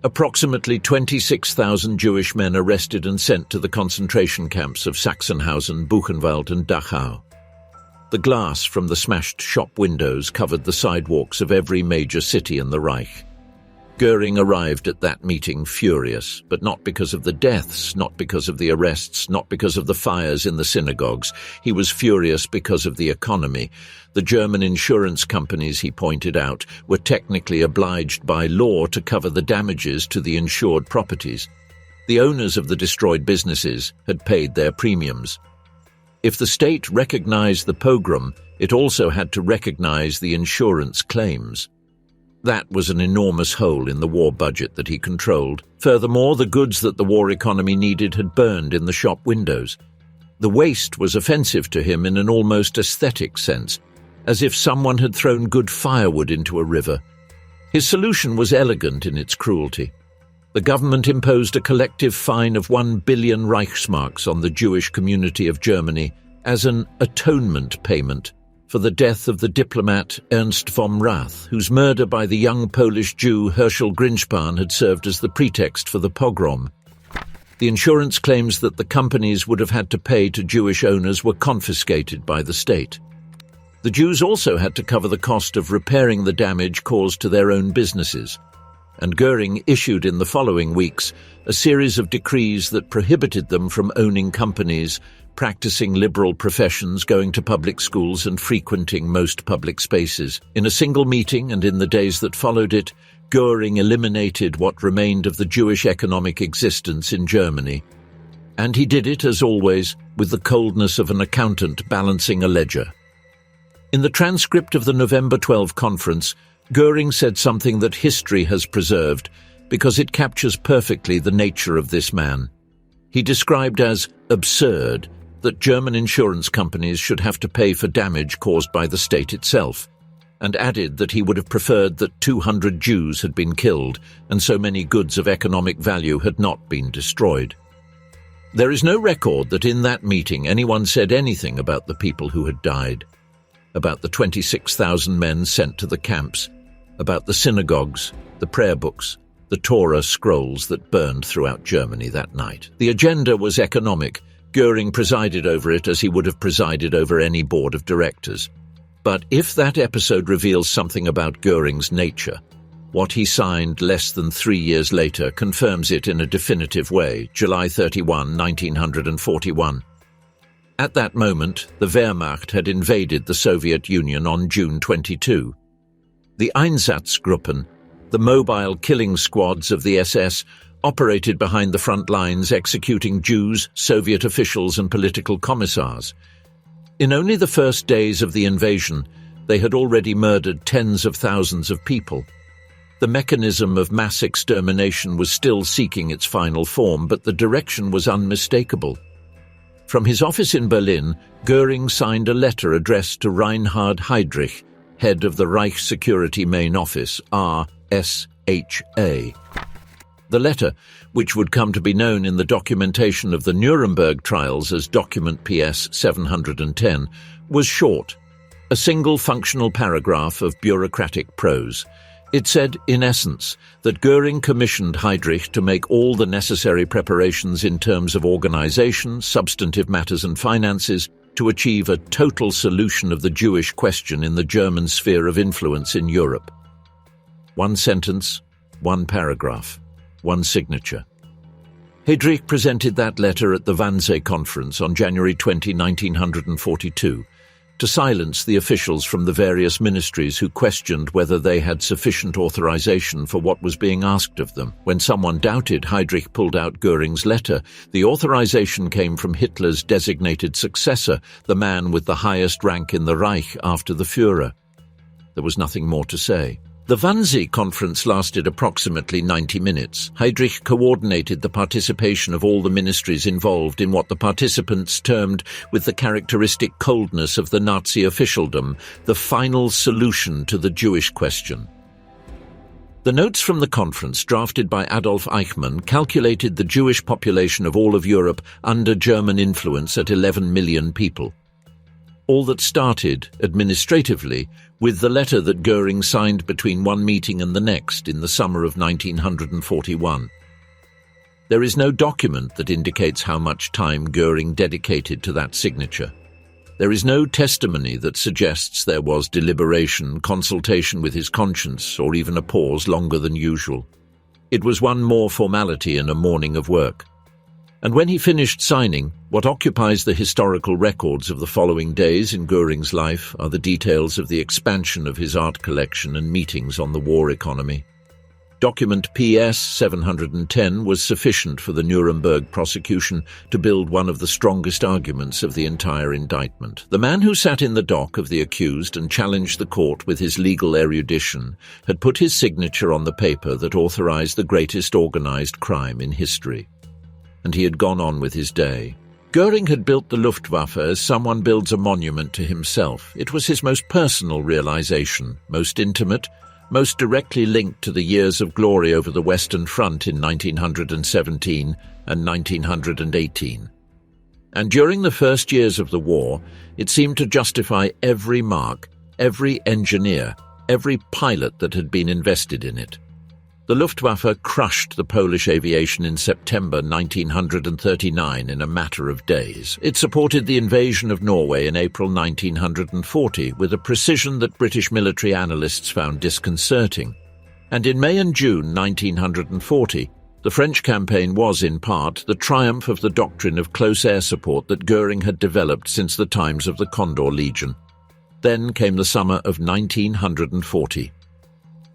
Approximately 26,000 Jewish men arrested and sent to the concentration camps of Sachsenhausen, Buchenwald and Dachau. The glass from the smashed shop windows covered the sidewalks of every major city in the Reich. Göring arrived at that meeting furious, but not because of the deaths, not because of the arrests, not because of the fires in the synagogues. He was furious because of the economy. The German insurance companies, he pointed out, were technically obliged by law to cover the damages to the insured properties. The owners of the destroyed businesses had paid their premiums. If the state recognized the pogrom, it also had to recognize the insurance claims. That was an enormous hole in the war budget that he controlled. Furthermore, the goods that the war economy needed had burned in the shop windows. The waste was offensive to him in an almost aesthetic sense, as if someone had thrown good firewood into a river. His solution was elegant in its cruelty. The government imposed a collective fine of 1 billion Reichsmarks on the Jewish community of Germany as an atonement payment for the death of the diplomat Ernst vom Rath, whose murder by the young Polish Jew Herschel Grinspan had served as the pretext for the pogrom. The insurance claims that the companies would have had to pay to Jewish owners were confiscated by the state. The Jews also had to cover the cost of repairing the damage caused to their own businesses, and Göring issued in the following weeks a series of decrees that prohibited them from owning companies, practicing liberal professions, going to public schools and frequenting most public spaces. In a single meeting and in the days that followed it, Göring eliminated what remained of the Jewish economic existence in Germany. And he did it, as always, with the coldness of an accountant balancing a ledger. In the transcript of the November 12 conference, Göring said something that history has preserved because it captures perfectly the nature of this man. He described as absurd that German insurance companies should have to pay for damage caused by the state itself, and added that he would have preferred that 200 Jews had been killed and so many goods of economic value had not been destroyed. There is no record that in that meeting anyone said anything about the people who had died, about the 26,000 men sent to the camps, about the synagogues, the prayer books, the Torah scrolls that burned throughout Germany that night. The agenda was economic. Göring presided over it as he would have presided over any board of directors. But if that episode reveals something about Göring's nature, what he signed less than 3 years later confirms it in a definitive way, July 31, 1941. At that moment, the Wehrmacht had invaded the Soviet Union on June 22. The Einsatzgruppen, the mobile killing squads of the SS, operated behind the front lines, executing Jews, Soviet officials and political commissars. In only the first days of the invasion, they had already murdered tens of thousands of people. The mechanism of mass extermination was still seeking its final form, but the direction was unmistakable. From his office in Berlin, Göring signed a letter addressed to Reinhard Heydrich, head of the Reich Security Main Office, RSHA. The letter, which would come to be known in the documentation of the Nuremberg trials as Document PS 710, was short, a single functional paragraph of bureaucratic prose. It said, in essence, that Göring commissioned Heydrich to make all the necessary preparations in terms of organization, substantive matters and finances to achieve a total solution of the Jewish question in the German sphere of influence in Europe. One sentence, one paragraph, one signature. Heydrich presented that letter at the Wannsee Conference on January 20, 1942, to silence the officials from the various ministries who questioned whether they had sufficient authorization for what was being asked of them. When someone doubted, Heydrich pulled out Göring's letter. The authorization came from Hitler's designated successor, the man with the highest rank in the Reich after the Führer. There was nothing more to say. The Wannsee Conference lasted approximately 90 minutes. Heydrich coordinated the participation of all the ministries involved in what the participants termed, with the characteristic coldness of the Nazi officialdom, the final solution to the Jewish question. The notes from the conference, drafted by Adolf Eichmann, calculated the Jewish population of all of Europe under German influence at 11 million people. All that started, administratively, with the letter that Göring signed between one meeting and the next in the summer of 1941. There is no document that indicates how much time Göring dedicated to that signature. There is no testimony that suggests there was deliberation, consultation with his conscience, or even a pause longer than usual. It was one more formality in a morning of work. And when he finished signing, what occupies the historical records of the following days in Göring's life are the details of the expansion of his art collection and meetings on the war economy. Document PS 710 was sufficient for the Nuremberg prosecution to build one of the strongest arguments of the entire indictment. The man who sat in the dock of the accused and challenged the court with his legal erudition had put his signature on the paper that authorized the greatest organized crime in history. And he had gone on with his day. Göring had built the Luftwaffe as someone builds a monument to himself. It was his most personal realization, most intimate, most directly linked to the years of glory over the Western Front in 1917 and 1918. And during the first years of the war, it seemed to justify every mark, every engineer, every pilot that had been invested in it. The Luftwaffe crushed the Polish aviation in September 1939 in a matter of days. It supported the invasion of Norway in April 1940 with a precision that British military analysts found disconcerting. And in May and June 1940, the French campaign was, in part, the triumph of the doctrine of close air support that Göring had developed since the times of the Condor Legion. Then came the summer of 1940.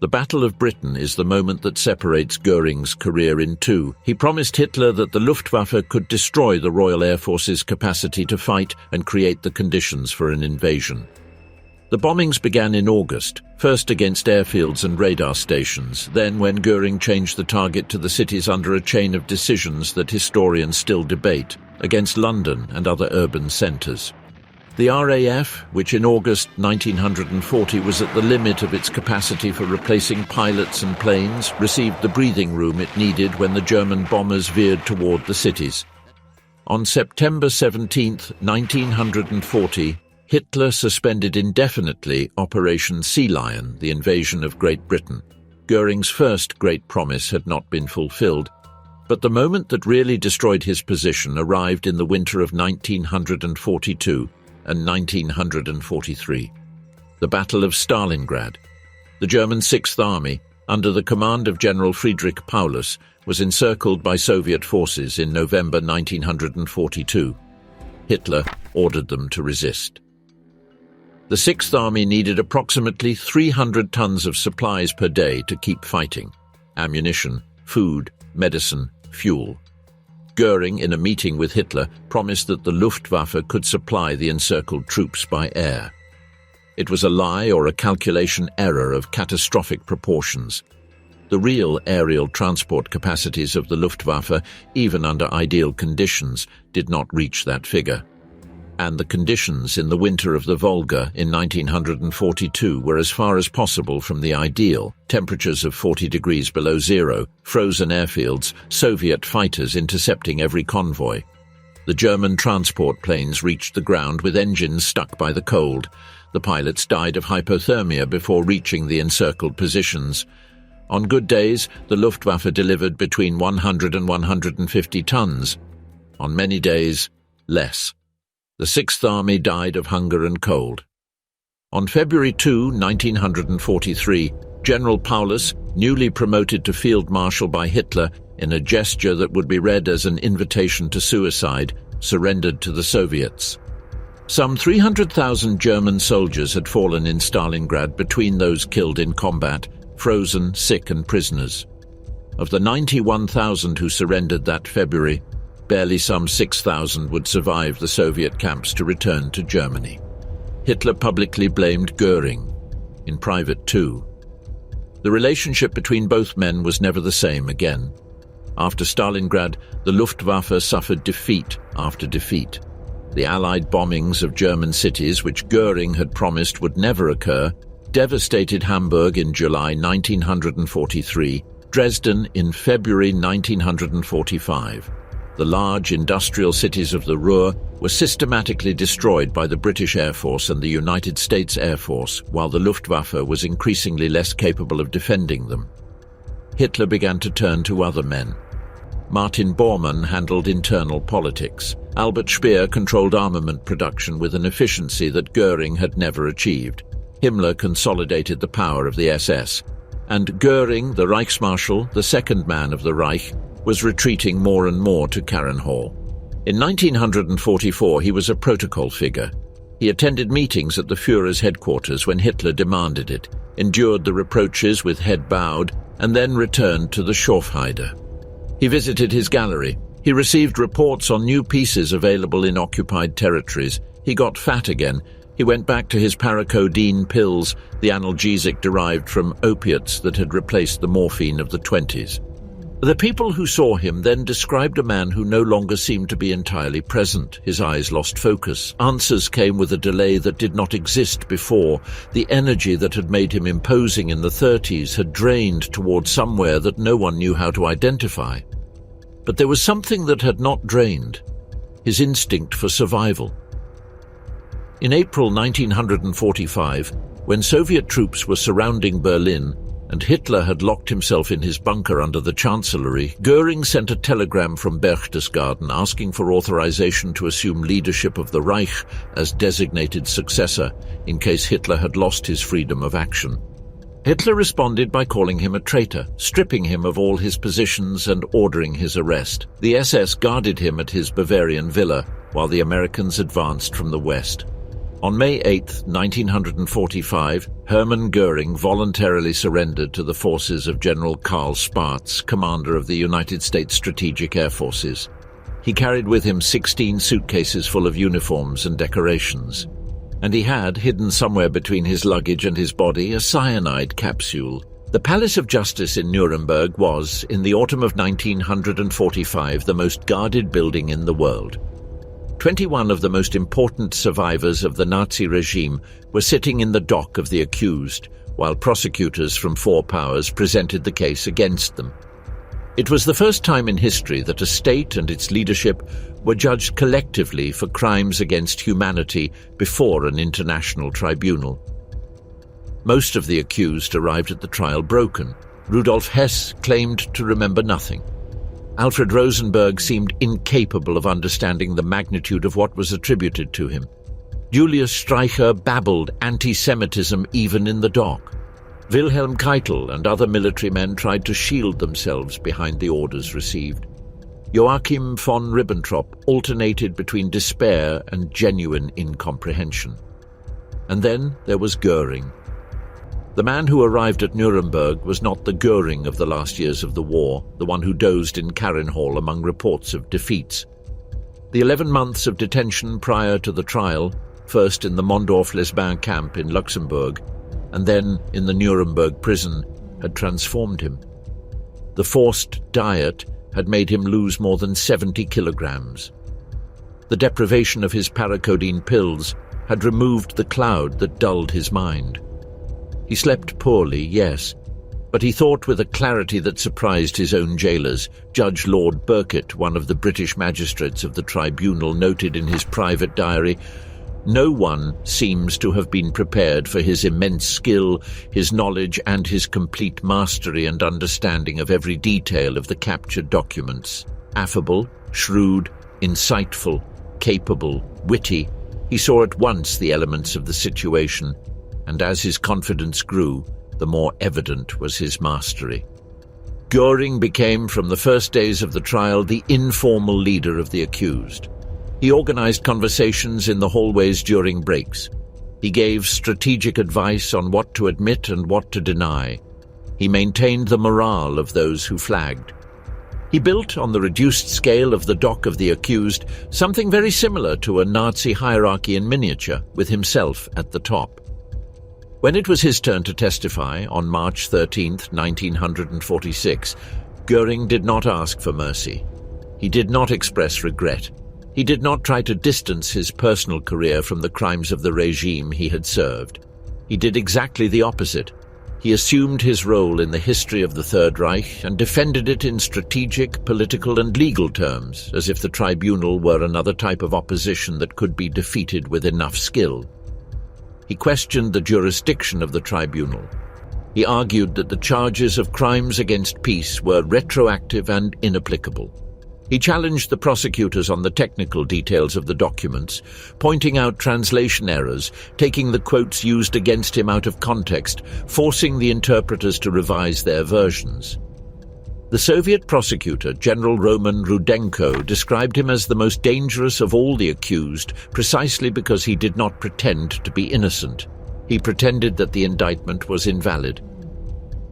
The Battle of Britain is the moment that separates Göring's career in two. He promised Hitler that the Luftwaffe could destroy the Royal Air Force's capacity to fight and create the conditions for an invasion. The bombings began in August, first against airfields and radar stations, then when Göring changed the target to the cities under a chain of decisions that historians still debate, against London and other urban centres. The RAF, which in August 1940 was at the limit of its capacity for replacing pilots and planes, received the breathing room it needed when the German bombers veered toward the cities. On September 17, 1940, Hitler suspended indefinitely Operation Sea Lion, the invasion of Great Britain. Göring's first great promise had not been fulfilled, but the moment that really destroyed his position arrived in the winter of 1942 and 1943. The Battle of Stalingrad. The German Sixth Army, under the command of General Friedrich Paulus, was encircled by Soviet forces in November 1942. Hitler ordered them to resist. The Sixth Army needed approximately 300 tons of supplies per day to keep fighting: ammunition, food, medicine, fuel. Göring, in a meeting with Hitler, promised that the Luftwaffe could supply the encircled troops by air. It was a lie or a calculation error of catastrophic proportions. The real aerial transport capacities of the Luftwaffe, even under ideal conditions, did not reach that figure. And the conditions in the winter of the Volga in 1942 were as far as possible from the ideal: temperatures of 40 degrees below zero, frozen airfields, Soviet fighters intercepting every convoy. The German transport planes reached the ground with engines stuck by the cold. The pilots died of hypothermia before reaching the encircled positions. On good days, the Luftwaffe delivered between 100 and 150 tons. On many days, less. The Sixth Army died of hunger and cold. On February 2, 1943, General Paulus, newly promoted to Field Marshal by Hitler, in a gesture that would be read as an invitation to suicide, surrendered to the Soviets. Some 300,000 German soldiers had fallen in Stalingrad between those killed in combat, frozen, sick and prisoners. Of the 91,000 who surrendered that February, barely some 6,000 would survive the Soviet camps to return to Germany. Hitler publicly blamed Göring, in private too. The relationship between both men was never the same again. After Stalingrad, the Luftwaffe suffered defeat after defeat. The Allied bombings of German cities, which Göring had promised would never occur, devastated Hamburg in July 1943, Dresden in February 1945. The large industrial cities of the Ruhr were systematically destroyed by the British Air Force and the United States Air Force, while the Luftwaffe was increasingly less capable of defending them. Hitler began to turn to other men. Martin Bormann handled internal politics. Albert Speer controlled armament production with an efficiency that Göring had never achieved. Himmler consolidated the power of the SS. And Göring, the Reichsmarschall, the second man of the Reich, was retreating more and more to Karrenhall. In 1944, he was a protocol figure. He attended meetings at the Führer's headquarters when Hitler demanded it, endured the reproaches with head bowed, and then returned to the Schorfheide. He visited his gallery. He received reports on new pieces available in occupied territories. He got fat again. He went back to his paracodeine pills, the analgesic derived from opiates that had replaced the morphine of the 20s. The people who saw him then described a man who no longer seemed to be entirely present. His eyes lost focus. Answers came with a delay that did not exist before. The energy that had made him imposing in the 30s had drained toward somewhere that no one knew how to identify. But there was something that had not drained: his instinct for survival. In April 1945, when Soviet troops were surrounding Berlin and Hitler had locked himself in his bunker under the Chancellery, Göring sent a telegram from Berchtesgaden asking for authorization to assume leadership of the Reich as designated successor in case Hitler had lost his freedom of action. Hitler responded by calling him a traitor, stripping him of all his positions and ordering his arrest. The SS guarded him at his Bavarian villa, while the Americans advanced from the west. On May 8, 1945, Hermann Göring voluntarily surrendered to the forces of General Karl Spaatz, commander of the United States Strategic Air Forces. He carried with him 16 suitcases full of uniforms and decorations. And he had, hidden somewhere between his luggage and his body, a cyanide capsule. The Palace of Justice in Nuremberg was, in the autumn of 1945, the most guarded building in the world. 21 of the most important survivors of the Nazi regime were sitting in the dock of the accused, while prosecutors from 4 powers presented the case against them. It was the first time in history that a state and its leadership were judged collectively for crimes against humanity before an international tribunal. Most of the accused arrived at the trial broken. Rudolf Hess claimed to remember nothing. Alfred Rosenberg seemed incapable of understanding the magnitude of what was attributed to him. Julius Streicher babbled anti-Semitism even in the dock. Wilhelm Keitel and other military men tried to shield themselves behind the orders received. Joachim von Ribbentrop alternated between despair and genuine incomprehension. And then there was Göring. The man who arrived at Nuremberg was not the Göring of the last years of the war, the one who dozed in Carrenhall among reports of defeats. The 11 months of detention prior to the trial, first in the Mondorf-les-Bains camp in Luxembourg, and then in the Nuremberg prison, had transformed him. The forced diet had made him lose more than 70 kilograms. The deprivation of his paracodeine pills had removed the cloud that dulled his mind. He slept poorly, yes, but he thought with a clarity that surprised his own jailers. Judge Lord Burkitt, one of the British magistrates of the tribunal, noted in his private diary, "No one seems to have been prepared for his immense skill, his knowledge, and his complete mastery and understanding of every detail of the captured documents. Affable, shrewd, insightful, capable, witty, he saw at once the elements of the situation, and as his confidence grew, the more evident was his mastery." Göring became, from the first days of the trial, the informal leader of the accused. He organized conversations in the hallways during breaks. He gave strategic advice on what to admit and what to deny. He maintained the morale of those who flagged. He built, on the reduced scale of the dock of the accused, something very similar to a Nazi hierarchy in miniature, with himself at the top. When it was his turn to testify on March 13, 1946, Göring did not ask for mercy. He did not express regret. He did not try to distance his personal career from the crimes of the regime he had served. He did exactly the opposite. He assumed his role in the history of the Third Reich and defended it in strategic, political, and legal terms, as if the tribunal were another type of opposition that could be defeated with enough skill. He questioned the jurisdiction of the tribunal. He argued that the charges of crimes against peace were retroactive and inapplicable. He challenged the prosecutors on the technical details of the documents, pointing out translation errors, taking the quotes used against him out of context, forcing the interpreters to revise their versions. The Soviet prosecutor, General Roman Rudenko, described him as the most dangerous of all the accused, precisely because he did not pretend to be innocent. He pretended that the indictment was invalid.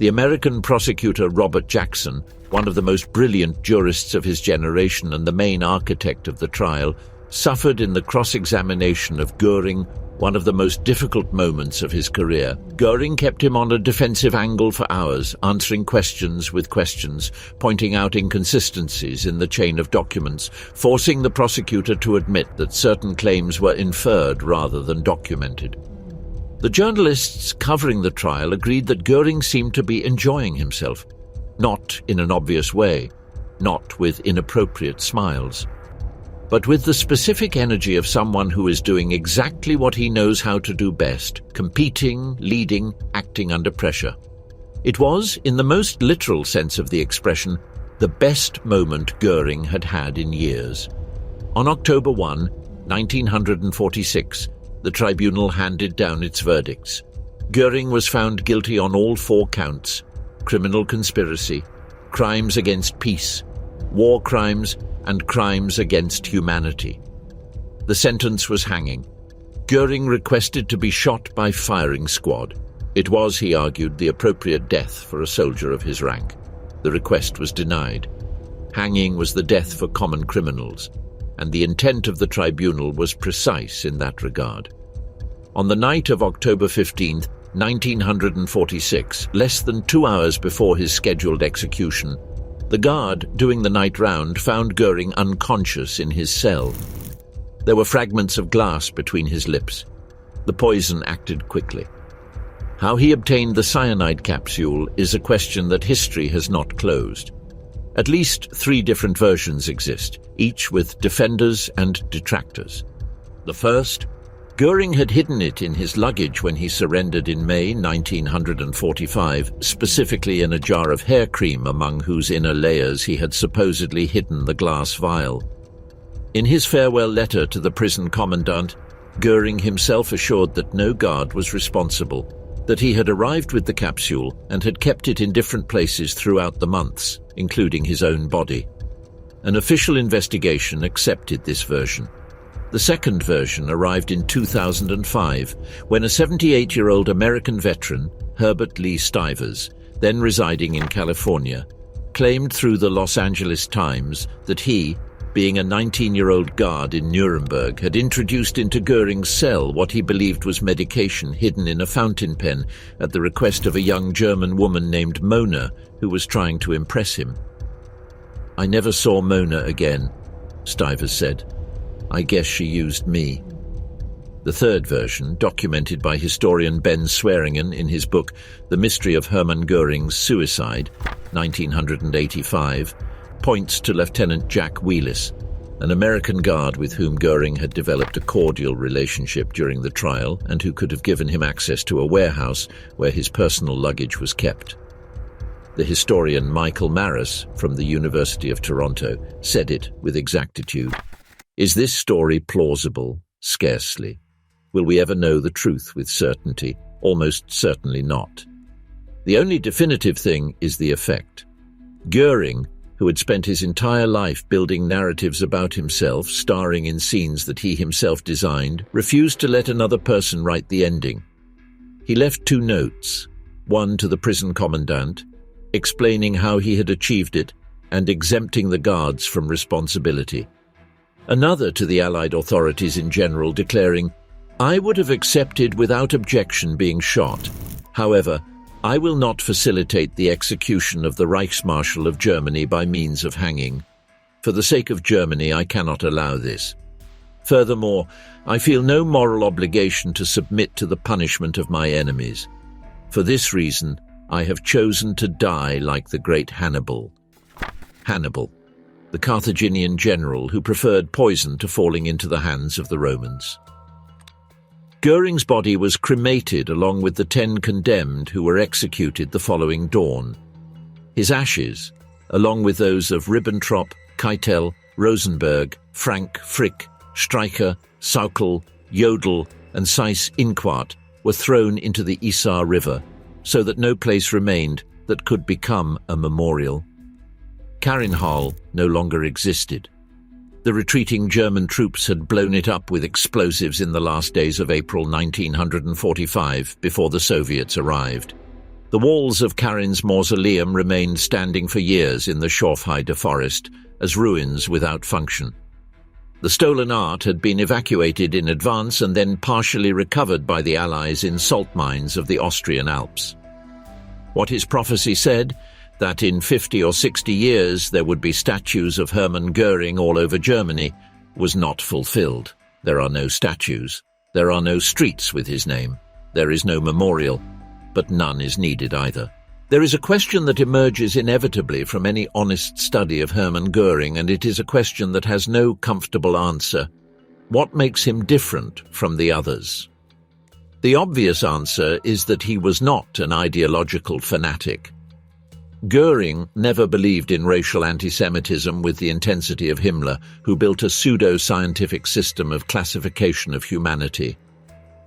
The American prosecutor Robert Jackson, one of the most brilliant jurists of his generation and the main architect of the trial, suffered in the cross-examination of Göring one of the most difficult moments of his career. Göring kept him on a defensive angle for hours, answering questions with questions, pointing out inconsistencies in the chain of documents, forcing the prosecutor to admit that certain claims were inferred rather than documented. The journalists covering the trial agreed that Göring seemed to be enjoying himself, not in an obvious way, not with inappropriate smiles, but with the specific energy of someone who is doing exactly what he knows how to do best, competing, leading, acting under pressure. It was, in the most literal sense of the expression, the best moment Göring had had in years. On October 1, 1946, the tribunal handed down its verdicts. Göring was found guilty on all 4 counts: criminal conspiracy, crimes against peace, war crimes, and crimes against humanity. The sentence was hanging. Göring requested to be shot by firing squad. It was, he argued, the appropriate death for a soldier of his rank. The request was denied. Hanging was the death for common criminals, and the intent of the tribunal was precise in that regard. On the night of October 15, 1946, less than 2 hours before his scheduled execution, the guard doing the night round found Göring unconscious in his cell. There were fragments of glass between his lips. The poison acted quickly. How he obtained the cyanide capsule is a question that history has not closed. At least 3 different versions exist, each with defenders and detractors. The first: Göring had hidden it in his luggage when he surrendered in May 1945, specifically in a jar of hair cream among whose inner layers he had supposedly hidden the glass vial. In his farewell letter to the prison commandant, Göring himself assured that no guard was responsible, that he had arrived with the capsule and had kept it in different places throughout the months, including his own body. An official investigation accepted this version. The second version arrived in 2005, when a 78-year-old American veteran, Herbert Lee Stivers, then residing in California, claimed through the Los Angeles Times that he, being a 19-year-old guard in Nuremberg, had introduced into Göring's cell what he believed was medication hidden in a fountain pen at the request of a young German woman named Mona, who was trying to impress him. "I never saw Mona again," Stivers said. "I guess she used me." The third version, documented by historian Ben Swearingen in his book The Mystery of Hermann Göring's Suicide, 1985, points to Lieutenant Jack Wheelis, an American guard with whom Göring had developed a cordial relationship during the trial and who could have given him access to a warehouse where his personal luggage was kept. The historian Michael Maris from the University of Toronto said it with exactitude. Is this story plausible? Scarcely. Will we ever know the truth with certainty? Almost certainly not. The only definitive thing is the effect. Göring, who had spent his entire life building narratives about himself, starring in scenes that he himself designed, refused to let another person write the ending. He left 2 notes, one to the prison commandant, explaining how he had achieved it and exempting the guards from responsibility. Another to the Allied authorities in general, declaring, "I would have accepted without objection being shot. However, I will not facilitate the execution of the Reichsmarshal of Germany by means of hanging. For the sake of Germany, I cannot allow this. Furthermore, I feel no moral obligation to submit to the punishment of my enemies. For this reason, I have chosen to die like the great Hannibal." Hannibal, the Carthaginian general who preferred poison to falling into the hands of the Romans. Göring's body was cremated along with the 10 condemned who were executed the following dawn. His ashes, along with those of Ribbentrop, Keitel, Rosenberg, Frank, Frick, Streicher, Sauckel, Jodl, and Seyss-Inquart, were thrown into the Isar River, so that no place remained that could become a memorial. Karinhal no longer existed. The retreating German troops had blown it up with explosives in the last days of April 1945 before the Soviets arrived. The walls of Karin's mausoleum remained standing for years in the Schorfheide forest as ruins without function. The stolen art had been evacuated in advance and then partially recovered by the Allies in salt mines of the Austrian Alps. What his prophecy said, that in 50 or 60 years there would be statues of Hermann Göring all over Germany, was not fulfilled. There are no statues. There are no streets with his name. There is no memorial, but none is needed either. There is a question that emerges inevitably from any honest study of Hermann Göring, and it is a question that has no comfortable answer. What makes him different from the others? The obvious answer is that he was not an ideological fanatic. Göring never believed in racial anti-Semitism with the intensity of Himmler, who built a pseudo-scientific system of classification of humanity.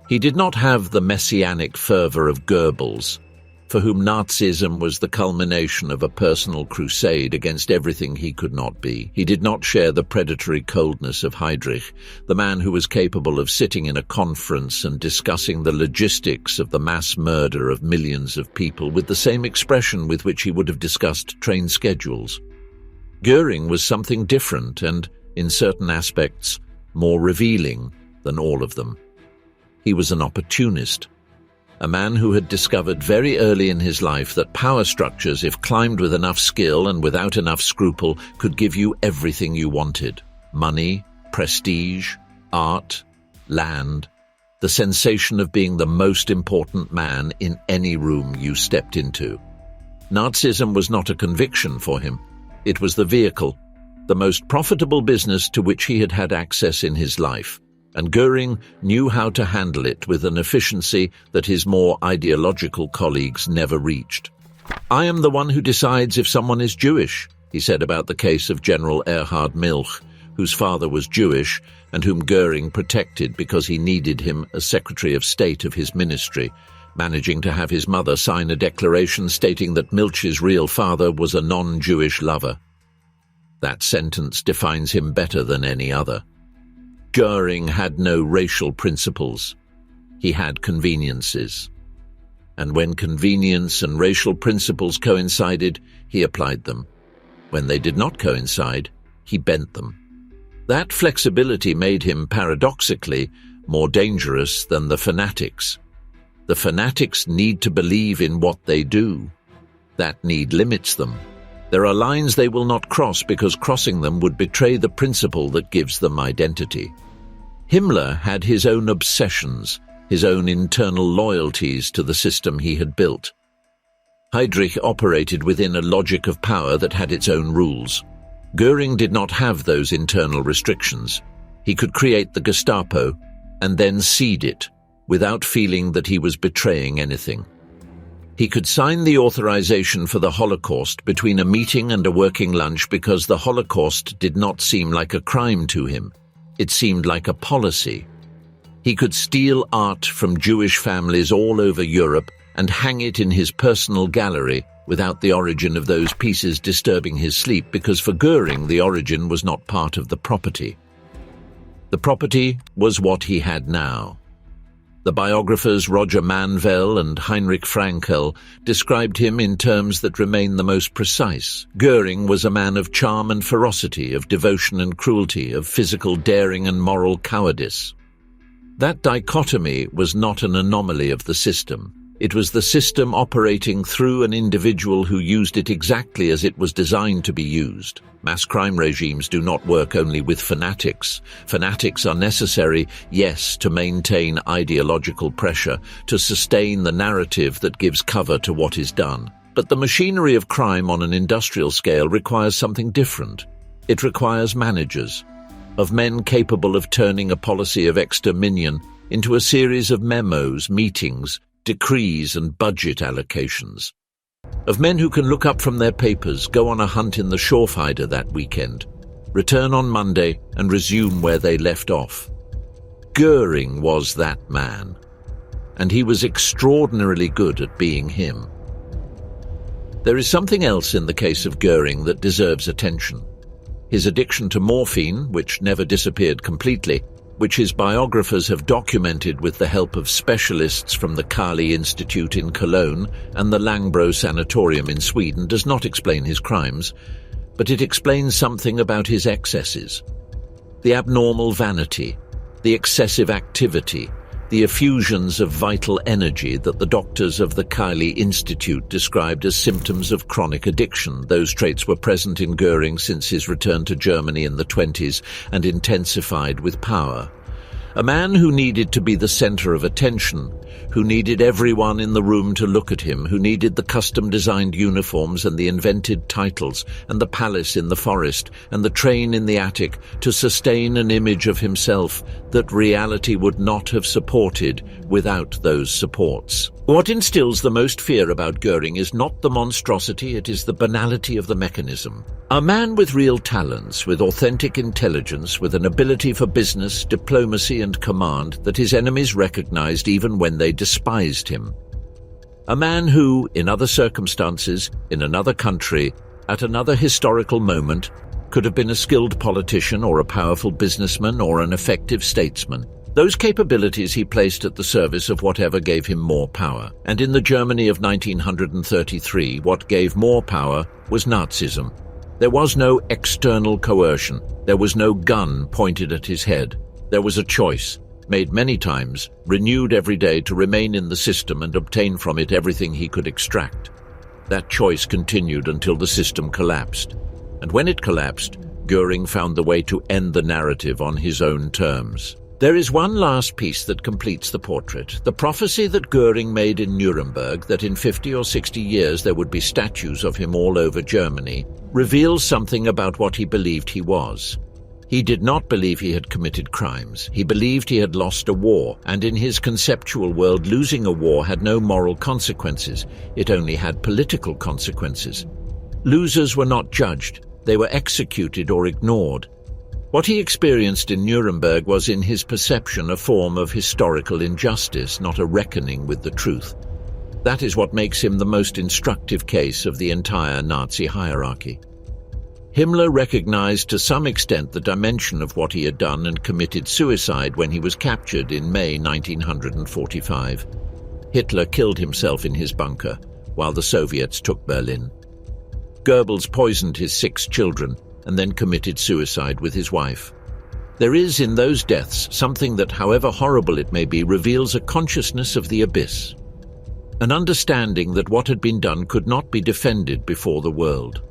He did not have the messianic fervor of Goebbels, for whom Nazism was the culmination of a personal crusade against everything he could not be. He did not share the predatory coldness of Heydrich, the man who was capable of sitting in a conference and discussing the logistics of the mass murder of millions of people with the same expression with which he would have discussed train schedules. Göring was something different and, in certain aspects, more revealing than all of them. He was an opportunist, a man who had discovered very early in his life that power structures, if climbed with enough skill and without enough scruple, could give you everything you wanted: money, prestige, art, land, the sensation of being the most important man in any room you stepped into. Nazism was not a conviction for him. It was the vehicle, the most profitable business to which he had had access in his life. And Göring knew how to handle it with an efficiency that his more ideological colleagues never reached. "I am the one who decides if someone is Jewish," he said about the case of General Erhard Milch, whose father was Jewish and whom Göring protected because he needed him as Secretary of State of his ministry, managing to have his mother sign a declaration stating that Milch's real father was a non-Jewish lover. That sentence defines him better than any other. Göring had no racial principles. He had conveniences. And when convenience and racial principles coincided, he applied them. When they did not coincide, he bent them. That flexibility made him, paradoxically, more dangerous than the fanatics. The fanatics need to believe in what they do. That need limits them. There are lines they will not cross because crossing them would betray the principle that gives them identity. Himmler had his own obsessions, his own internal loyalties to the system he had built. Heydrich operated within a logic of power that had its own rules. Göring did not have those internal restrictions. He could create the Gestapo and then cede it without feeling that he was betraying anything. He could sign the authorization for the Holocaust between a meeting and a working lunch because the Holocaust did not seem like a crime to him. It seemed like a policy. He could steal art from Jewish families all over Europe and hang it in his personal gallery without the origin of those pieces disturbing his sleep, because for Göring the origin was not part of the property. The property was what he had now. The biographers Roger Manvel and Heinrich Frankel described him in terms that remain the most precise. Göring was a man of charm and ferocity, of devotion and cruelty, of physical daring and moral cowardice. That dichotomy was not an anomaly of the system. It was the system operating through an individual who used it exactly as it was designed to be used. Mass crime regimes do not work only with fanatics. Fanatics are necessary, yes, to maintain ideological pressure, to sustain the narrative that gives cover to what is done. But the machinery of crime on an industrial scale requires something different. It requires managers, of men capable of turning a policy of exterminion into a series of memos, meetings, decrees and budget allocations. Of men who can look up from their papers, go on a hunt in the Schorfheide that weekend, return on Monday and resume where they left off. Göring was that man, and he was extraordinarily good at being him. There is something else in the case of Göring that deserves attention. His addiction to morphine, which never disappeared completely, which his biographers have documented with the help of specialists from the Kali Institute in Cologne and the Langbro Sanatorium in Sweden, does not explain his crimes, but it explains something about his excesses. The abnormal vanity, the excessive activity, the effusions of vital energy that the doctors of the Kali Institute described as symptoms of chronic addiction. Those traits were present in Göring since his return to Germany in the 20s and intensified with power. A man who needed to be the center of attention, who needed everyone in the room to look at him, who needed the custom-designed uniforms and the invented titles and the palace in the forest and the train in the attic to sustain an image of himself that reality would not have supported without those supports. What instills the most fear about Göring is not the monstrosity, it is the banality of the mechanism. A man with real talents, with authentic intelligence, with an ability for business, diplomacy and command that his enemies recognized even when they despised him. A man who, in other circumstances, in another country, at another historical moment, could have been a skilled politician or a powerful businessman or an effective statesman. Those capabilities he placed at the service of whatever gave him more power. And in the Germany of 1933, what gave more power was Nazism. There was no external coercion. There was no gun pointed at his head. There was a choice, made many times, renewed every day to remain in the system and obtain from it everything he could extract. That choice continued until the system collapsed. And when it collapsed, Göring found the way to end the narrative on his own terms. There is one last piece that completes the portrait. The prophecy that Göring made in Nuremberg, that in 50 or 60 years there would be statues of him all over Germany, reveals something about what he believed he was. He did not believe he had committed crimes. He believed he had lost a war, and in his conceptual world, losing a war had no moral consequences. It only had political consequences. Losers were not judged. They were executed or ignored. What he experienced in Nuremberg was, in his perception, a form of historical injustice, not a reckoning with the truth. That is what makes him the most instructive case of the entire Nazi hierarchy. Himmler recognized to some extent the dimension of what he had done and committed suicide when he was captured in May 1945. Hitler killed himself in his bunker, while the Soviets took Berlin. Goebbels poisoned his 6 children and then committed suicide with his wife. There is in those deaths something that, however horrible it may be, reveals a consciousness of the abyss. An understanding that what had been done could not be defended before the world.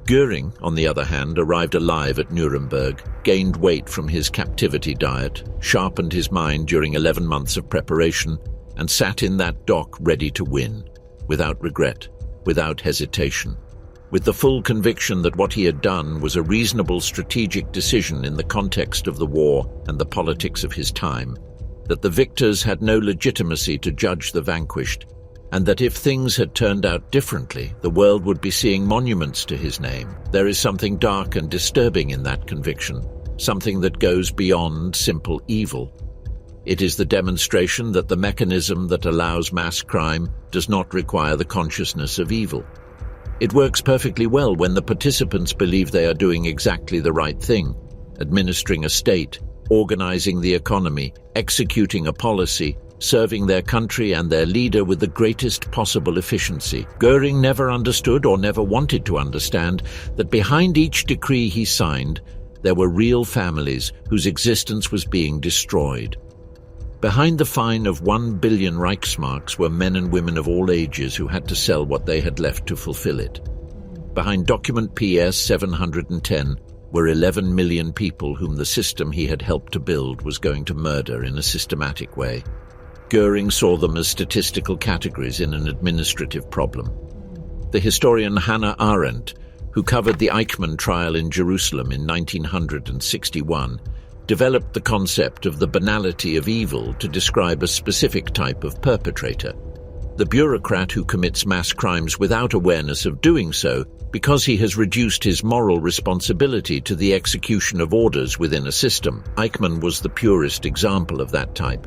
Göring, on the other hand, arrived alive at Nuremberg, gained weight from his captivity diet, sharpened his mind during 11 months of preparation, and sat in that dock ready to win, without regret, without hesitation, with the full conviction that what he had done was a reasonable strategic decision in the context of the war and the politics of his time, that the victors had no legitimacy to judge the vanquished, and that if things had turned out differently, the world would be seeing monuments to his name. There is something dark and disturbing in that conviction, something that goes beyond simple evil. It is the demonstration that the mechanism that allows mass crime does not require the consciousness of evil. It works perfectly well when the participants believe they are doing exactly the right thing, administering a state, organizing the economy, executing a policy, serving their country and their leader with the greatest possible efficiency. Göring never understood or never wanted to understand that behind each decree he signed, there were real families whose existence was being destroyed. Behind the fine of 1 billion Reichsmarks were men and women of all ages who had to sell what they had left to fulfill it. Behind document PS 710 were 11 million people whom the system he had helped to build was going to murder in a systematic way. Göring saw them as statistical categories in an administrative problem. The historian Hannah Arendt, who covered the Eichmann trial in Jerusalem in 1961, developed the concept of the banality of evil to describe a specific type of perpetrator. The bureaucrat who commits mass crimes without awareness of doing so because he has reduced his moral responsibility to the execution of orders within a system. Eichmann was the purest example of that type.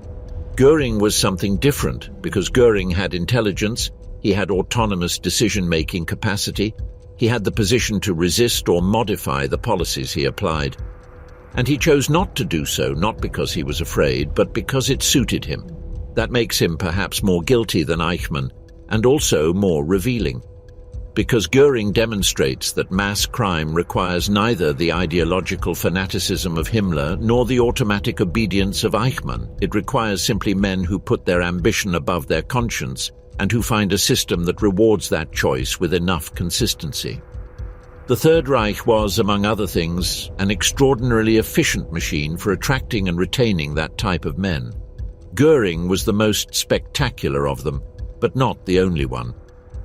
Göring was something different because Göring had intelligence, he had autonomous decision-making capacity, he had the position to resist or modify the policies he applied. And he chose not to do so, not because he was afraid, but because it suited him. That makes him perhaps more guilty than Eichmann, and also more revealing. Because Göring demonstrates that mass crime requires neither the ideological fanaticism of Himmler nor the automatic obedience of Eichmann. It requires simply men who put their ambition above their conscience and who find a system that rewards that choice with enough consistency. The Third Reich was, among other things, an extraordinarily efficient machine for attracting and retaining that type of men. Göring was the most spectacular of them, but not the only one.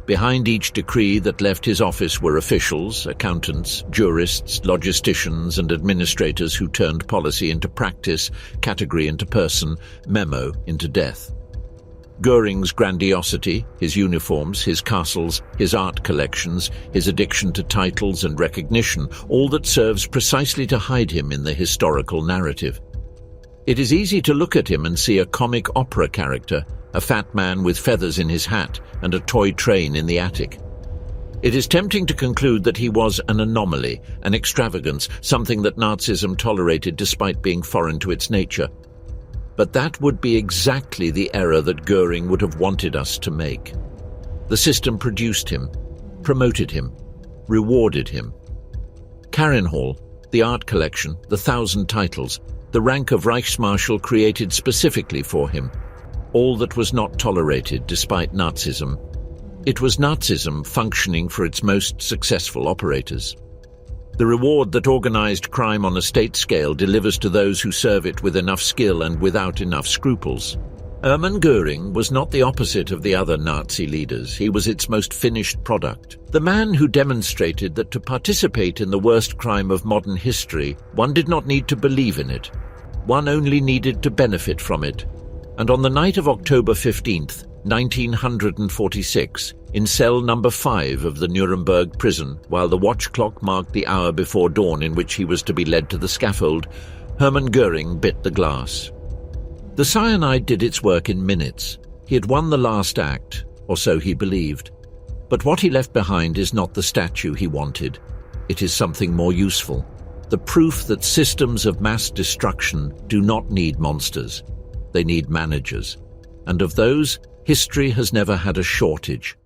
Behind each decree that left his office were officials, accountants, jurists, logisticians, and administrators who turned policy into practice, category into person, memo into death. Göring's grandiosity, his uniforms, his castles, his art collections, his addiction to titles and recognition, all that serves precisely to hide him in the historical narrative. It is easy to look at him and see a comic opera character, a fat man with feathers in his hat and a toy train in the attic. It is tempting to conclude that he was an anomaly, an extravagance, something that Nazism tolerated despite being foreign to its nature. But that would be exactly the error that Göring would have wanted us to make. The system produced him, promoted him, rewarded him. Hall, the art collection, the 1,000 titles, the rank of Reichsmarschall created specifically for him. All that was not tolerated despite Nazism. It was Nazism functioning for its most successful operators. The reward that organized crime on a state scale delivers to those who serve it with enough skill and without enough scruples. Hermann Göring was not the opposite of the other Nazi leaders. He was its most finished product. The man who demonstrated that to participate in the worst crime of modern history, one did not need to believe in it. One only needed to benefit from it. And on the night of October 15th, 1946, in cell number 5 of the Nuremberg prison, while the watch clock marked the hour before dawn in which he was to be led to the scaffold, Hermann Göring bit the glass. The cyanide did its work in minutes. He had won the last act, or so he believed. But what he left behind is not the statue he wanted. It is something more useful. The proof that systems of mass destruction do not need monsters. They need managers. And of those, history has never had a shortage.